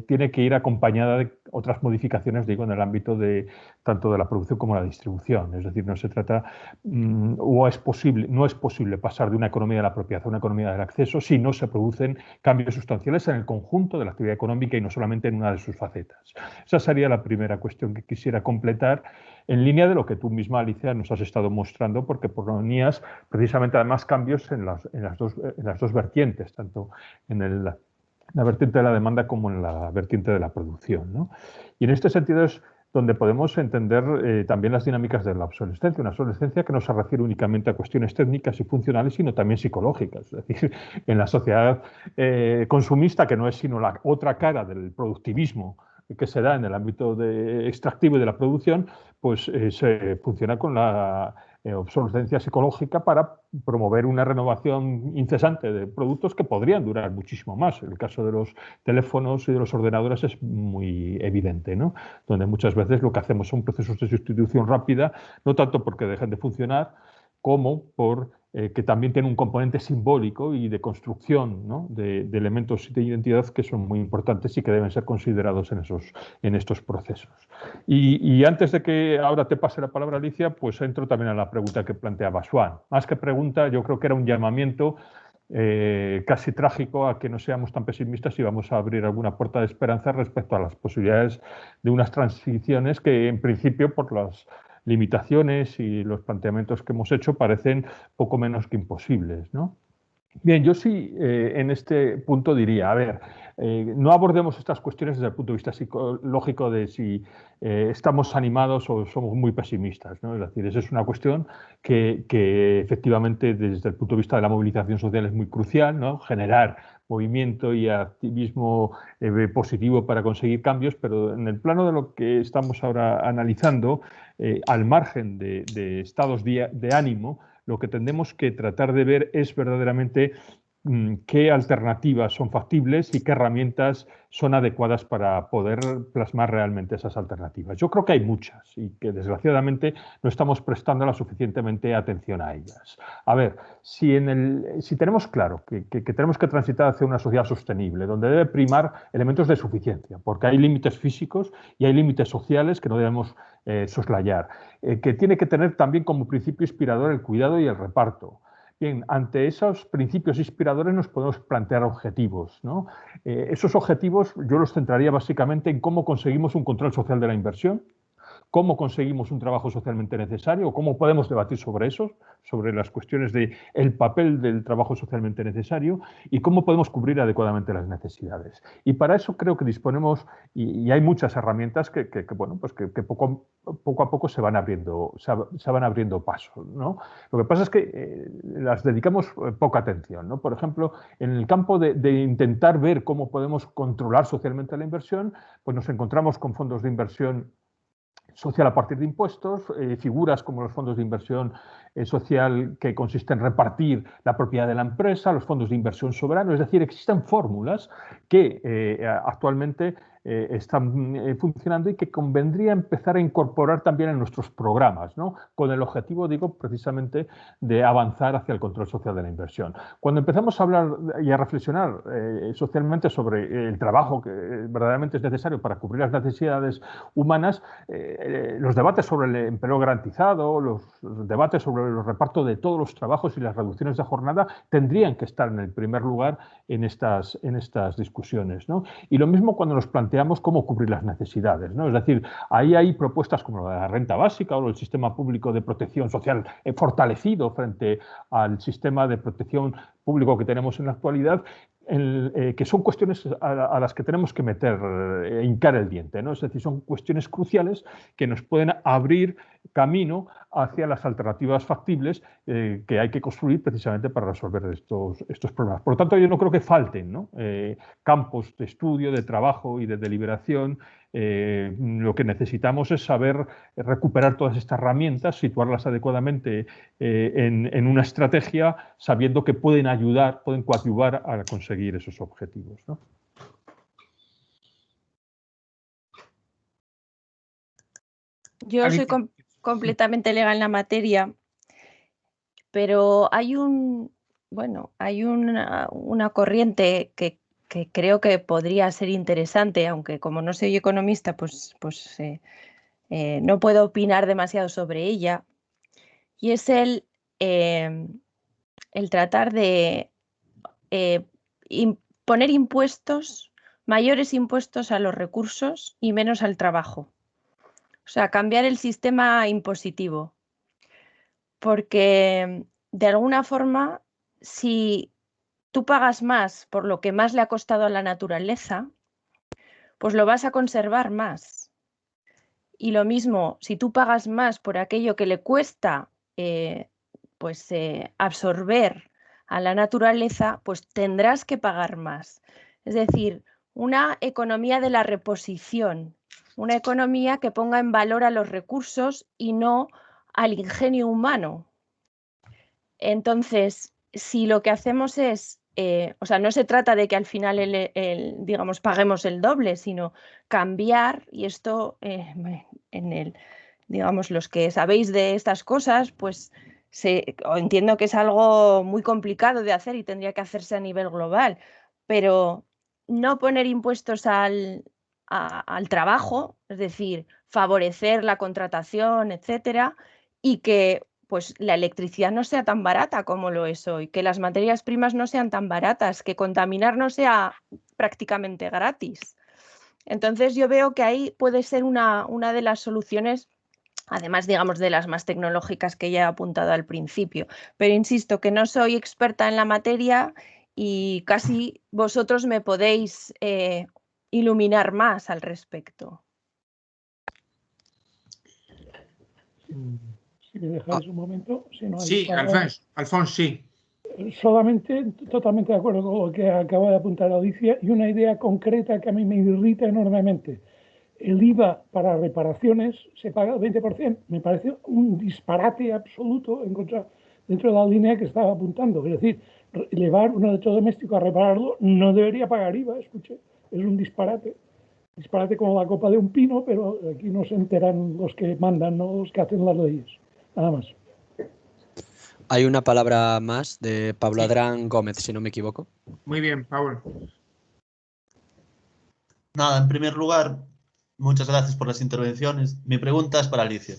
tiene que ir acompañada de otras modificaciones, digo, en el ámbito de tanto de la producción como la distribución. Es decir, no se trata no es posible pasar de una economía de la propiedad a una economía del acceso si no se producen cambios sustanciales en el conjunto de la actividad económica y no solamente en una de sus facetas. Esa sería la primera cuestión que quisiera completar, en línea de lo que tú misma, Alicia, nos has estado mostrando, porque proponías precisamente además cambios en las dos vertientes, tanto en la vertiente de la demanda como en la vertiente de la producción, ¿no? Y en este sentido es donde podemos entender también las dinámicas de la obsolescencia, una obsolescencia que no se refiere únicamente a cuestiones técnicas y funcionales, sino también psicológicas. Es decir, en la sociedad consumista, que no es sino la otra cara del productivismo que se da en el ámbito extractivo y de la producción, pues se funciona con la obsolescencia psicológica para promover una renovación incesante de productos que podrían durar muchísimo más. El caso de los teléfonos y de los ordenadores es muy evidente, ¿no? Donde muchas veces lo que hacemos son procesos de sustitución rápida, no tanto porque dejen de funcionar, como por que también tiene un componente simbólico y de construcción, ¿no? de elementos de identidad que son muy importantes y que deben ser considerados en estos procesos. Y antes de que ahora te pase la palabra, Alicia, pues entro también a la pregunta que planteaba Swan. Más que pregunta, yo creo que era un llamamiento casi trágico a que no seamos tan pesimistas y vamos a abrir alguna puerta de esperanza respecto a las posibilidades de unas transiciones que, en principio, por las limitaciones y los planteamientos que hemos hecho parecen poco menos que imposibles, ¿no? Bien, yo sí en este punto diría, a ver, no abordemos estas cuestiones desde el punto de vista psicológico de si estamos animados o somos muy pesimistas, ¿no? Es decir, esa es una cuestión que efectivamente desde el punto de vista de la movilización social es muy crucial, ¿no? Generar movimiento y activismo positivo para conseguir cambios, pero en el plano de lo que estamos ahora analizando, al margen de estados de ánimo, lo que tendremos que tratar de ver es verdaderamente qué alternativas son factibles y qué herramientas son adecuadas para poder plasmar realmente esas alternativas. Yo creo que hay muchas y que desgraciadamente no estamos prestando la suficientemente atención a ellas. A ver, si tenemos claro que tenemos que transitar hacia una sociedad sostenible, donde debe primar elementos de suficiencia, porque hay límites físicos y hay límites sociales que no debemos soslayar, que tiene que tener también como principio inspirador el cuidado y el reparto. Bien, ante esos principios inspiradores nos podemos plantear objetivos, ¿no? Esos objetivos yo los centraría básicamente en cómo conseguimos un control social de la inversión, cómo conseguimos un trabajo socialmente necesario, cómo podemos debatir sobre eso, sobre las cuestiones del papel del trabajo socialmente necesario y cómo podemos cubrir adecuadamente las necesidades. Y para eso creo que disponemos, y hay muchas herramientas que poco a poco se van abriendo paso, ¿no? Lo que pasa es que las dedicamos poca atención, ¿no? Por ejemplo, en el campo de intentar ver cómo podemos controlar socialmente la inversión, pues nos encontramos con fondos de inversión social a partir de impuestos, figuras como los fondos de inversión social que consisten en repartir la propiedad de la empresa, los fondos de inversión soberano, es decir, existen fórmulas que actualmente están funcionando y que convendría empezar a incorporar también en nuestros programas, ¿no? Con el objetivo, digo, precisamente de avanzar hacia el control social de la inversión. Cuando empezamos a hablar y a reflexionar socialmente sobre el trabajo que verdaderamente es necesario para cubrir las necesidades humanas, los debates sobre el empleo garantizado, los debates sobre el reparto de todos los trabajos y las reducciones de jornada tendrían que estar en el primer lugar en estas discusiones, ¿no? Y lo mismo cuando nos planteamos cómo cubrir las necesidades, ¿no? Es decir, ahí hay propuestas como la renta básica o el sistema público de protección social fortalecido frente al sistema de protección público que tenemos en la actualidad, que son cuestiones a las que tenemos que hincar el diente, ¿no? Es decir, son cuestiones cruciales que nos pueden abrir camino hacia las alternativas factibles que hay que construir precisamente para resolver estos problemas. Por lo tanto, yo no creo que falten, ¿no? Campos de estudio, de trabajo y de deliberación. Lo que necesitamos es saber recuperar todas estas herramientas, situarlas adecuadamente en una estrategia, sabiendo que pueden coadyuvar a conseguir esos objetivos, ¿no? Yo soy completamente legal en la materia pero hay una corriente que creo que podría ser interesante, aunque como no soy economista, pues no puedo opinar demasiado sobre ella, y es el tratar de poner impuestos, mayores impuestos a los recursos y menos al trabajo. O sea, cambiar el sistema impositivo. Porque de alguna forma, si tú pagas más por lo que más le ha costado a la naturaleza, pues lo vas a conservar más. Y lo mismo, si tú pagas más por aquello que le cuesta absorber a la naturaleza, pues tendrás que pagar más. Es decir, una economía de la reposición, una economía que ponga en valor a los recursos y no al ingenio humano. Entonces, si lo que hacemos es, no se trata de que al final digamos, paguemos el doble, sino cambiar, y esto digamos, los que sabéis de estas cosas, pues entiendo que es algo muy complicado de hacer y tendría que hacerse a nivel global, pero no poner impuestos al trabajo, es decir, favorecer la contratación, etcétera, y que pues la electricidad no sea tan barata como lo es hoy, que las materias primas no sean tan baratas, que contaminar no sea prácticamente gratis. Entonces yo veo que ahí puede ser una de las soluciones, además, digamos, de las más tecnológicas que ya he apuntado al principio. Pero insisto que no soy experta en la materia y casi vosotros me podéis iluminar más al respecto. Si me dejáis un momento. Si no hay Sí, Alfonso, sí. Solamente, totalmente de acuerdo con lo que acaba de apuntar Alicia, y una idea concreta que a mí me irrita enormemente. El IVA para reparaciones se paga el 20%. Me parece un disparate absoluto dentro de la línea que estaba apuntando. Es decir, llevar un electrodoméstico a repararlo no debería pagar IVA, escuche. Es un disparate. Disparate como la copa de un pino, pero aquí no se enteran los que mandan, no los que hacen las leyes. Nada más. Hay una palabra más de Pablo Adrián Gómez, si no me equivoco. Muy bien, Pablo. Nada, en primer lugar, muchas gracias por las intervenciones. Mi pregunta es para Alicia.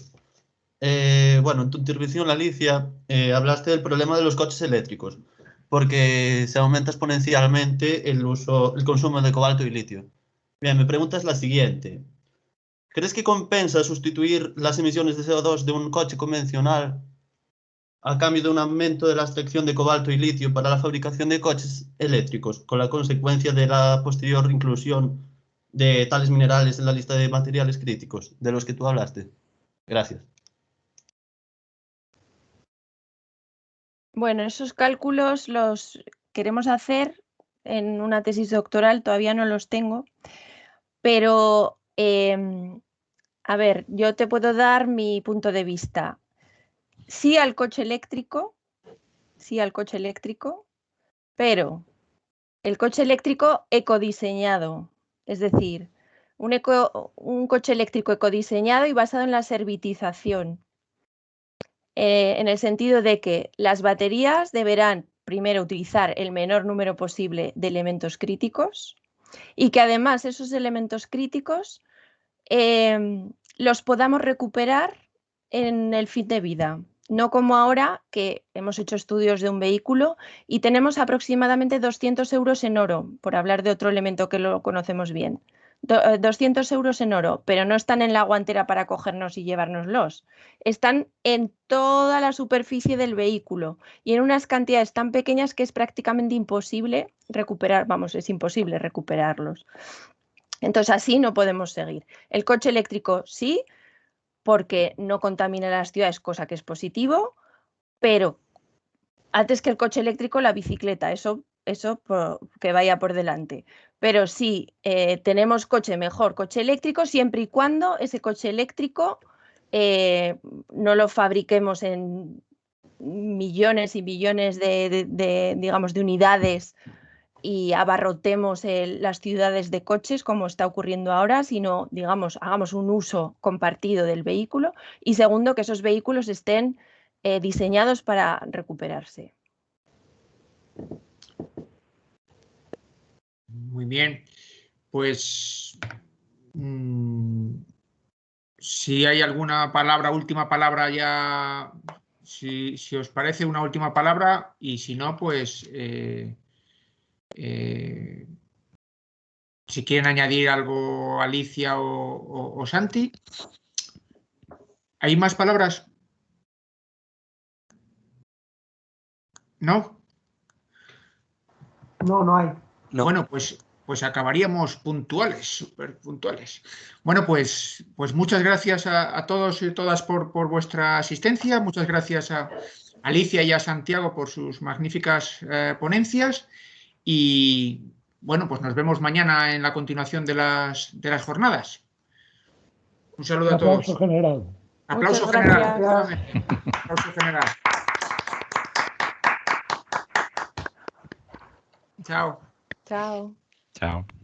Bueno, en tu intervención, Alicia, hablaste del problema de los coches eléctricos, porque se aumenta exponencialmente el consumo de cobalto y litio. Bien, mi pregunta es la siguiente. ¿Crees que compensa sustituir las emisiones de CO2 de un coche convencional a cambio de un aumento de la extracción de cobalto y litio para la fabricación de coches eléctricos, con la consecuencia de la posterior inclusión de tales minerales en la lista de materiales críticos de los que tú hablaste? Gracias. Bueno, esos cálculos los queremos hacer en una tesis doctoral, todavía no los tengo, pero a ver, yo te puedo dar mi punto de vista. Sí al coche eléctrico, pero el coche eléctrico ecodiseñado, es decir, un coche eléctrico ecodiseñado y basado en la servitización, en el sentido de que las baterías deberán primero utilizar el menor número posible de elementos críticos y que además esos elementos críticos los podamos recuperar en el fin de vida. No como ahora, que hemos hecho estudios de un vehículo y tenemos aproximadamente 200 euros en oro, por hablar de otro elemento que lo conocemos bien. 200 euros en oro, pero no están en la guantera para cogernos y llevárnoslos. Están en toda la superficie del vehículo y en unas cantidades tan pequeñas que es prácticamente imposible recuperar, es imposible recuperarlos. Entonces así no podemos seguir. El coche eléctrico sí, porque no contamina las ciudades, cosa que es positivo, pero antes que el coche eléctrico, la bicicleta, eso que vaya por delante. Pero sí, tenemos mejor coche eléctrico, siempre y cuando ese coche eléctrico no lo fabriquemos en millones y millones digamos, de unidades y abarrotemos las ciudades de coches como está ocurriendo ahora, sino, digamos, hagamos un uso compartido del vehículo. Y segundo, que esos vehículos estén diseñados para recuperarse. Muy bien, pues si hay alguna palabra, última palabra ya, si os parece una última palabra, y si no, pues si quieren añadir algo Alicia o Santi. ¿Hay más palabras? ¿No? No, no hay. No. Bueno, pues acabaríamos puntuales, súper puntuales. Bueno, pues muchas gracias a todos y todas por vuestra asistencia. Muchas gracias a Alicia y a Santiago por sus magníficas ponencias. Y bueno, pues nos vemos mañana en la continuación de las jornadas. Un saludo a todos. Aplauso general. Aplauso Muchas general. gracias. Aplauso general. Chao. Chao. Chao.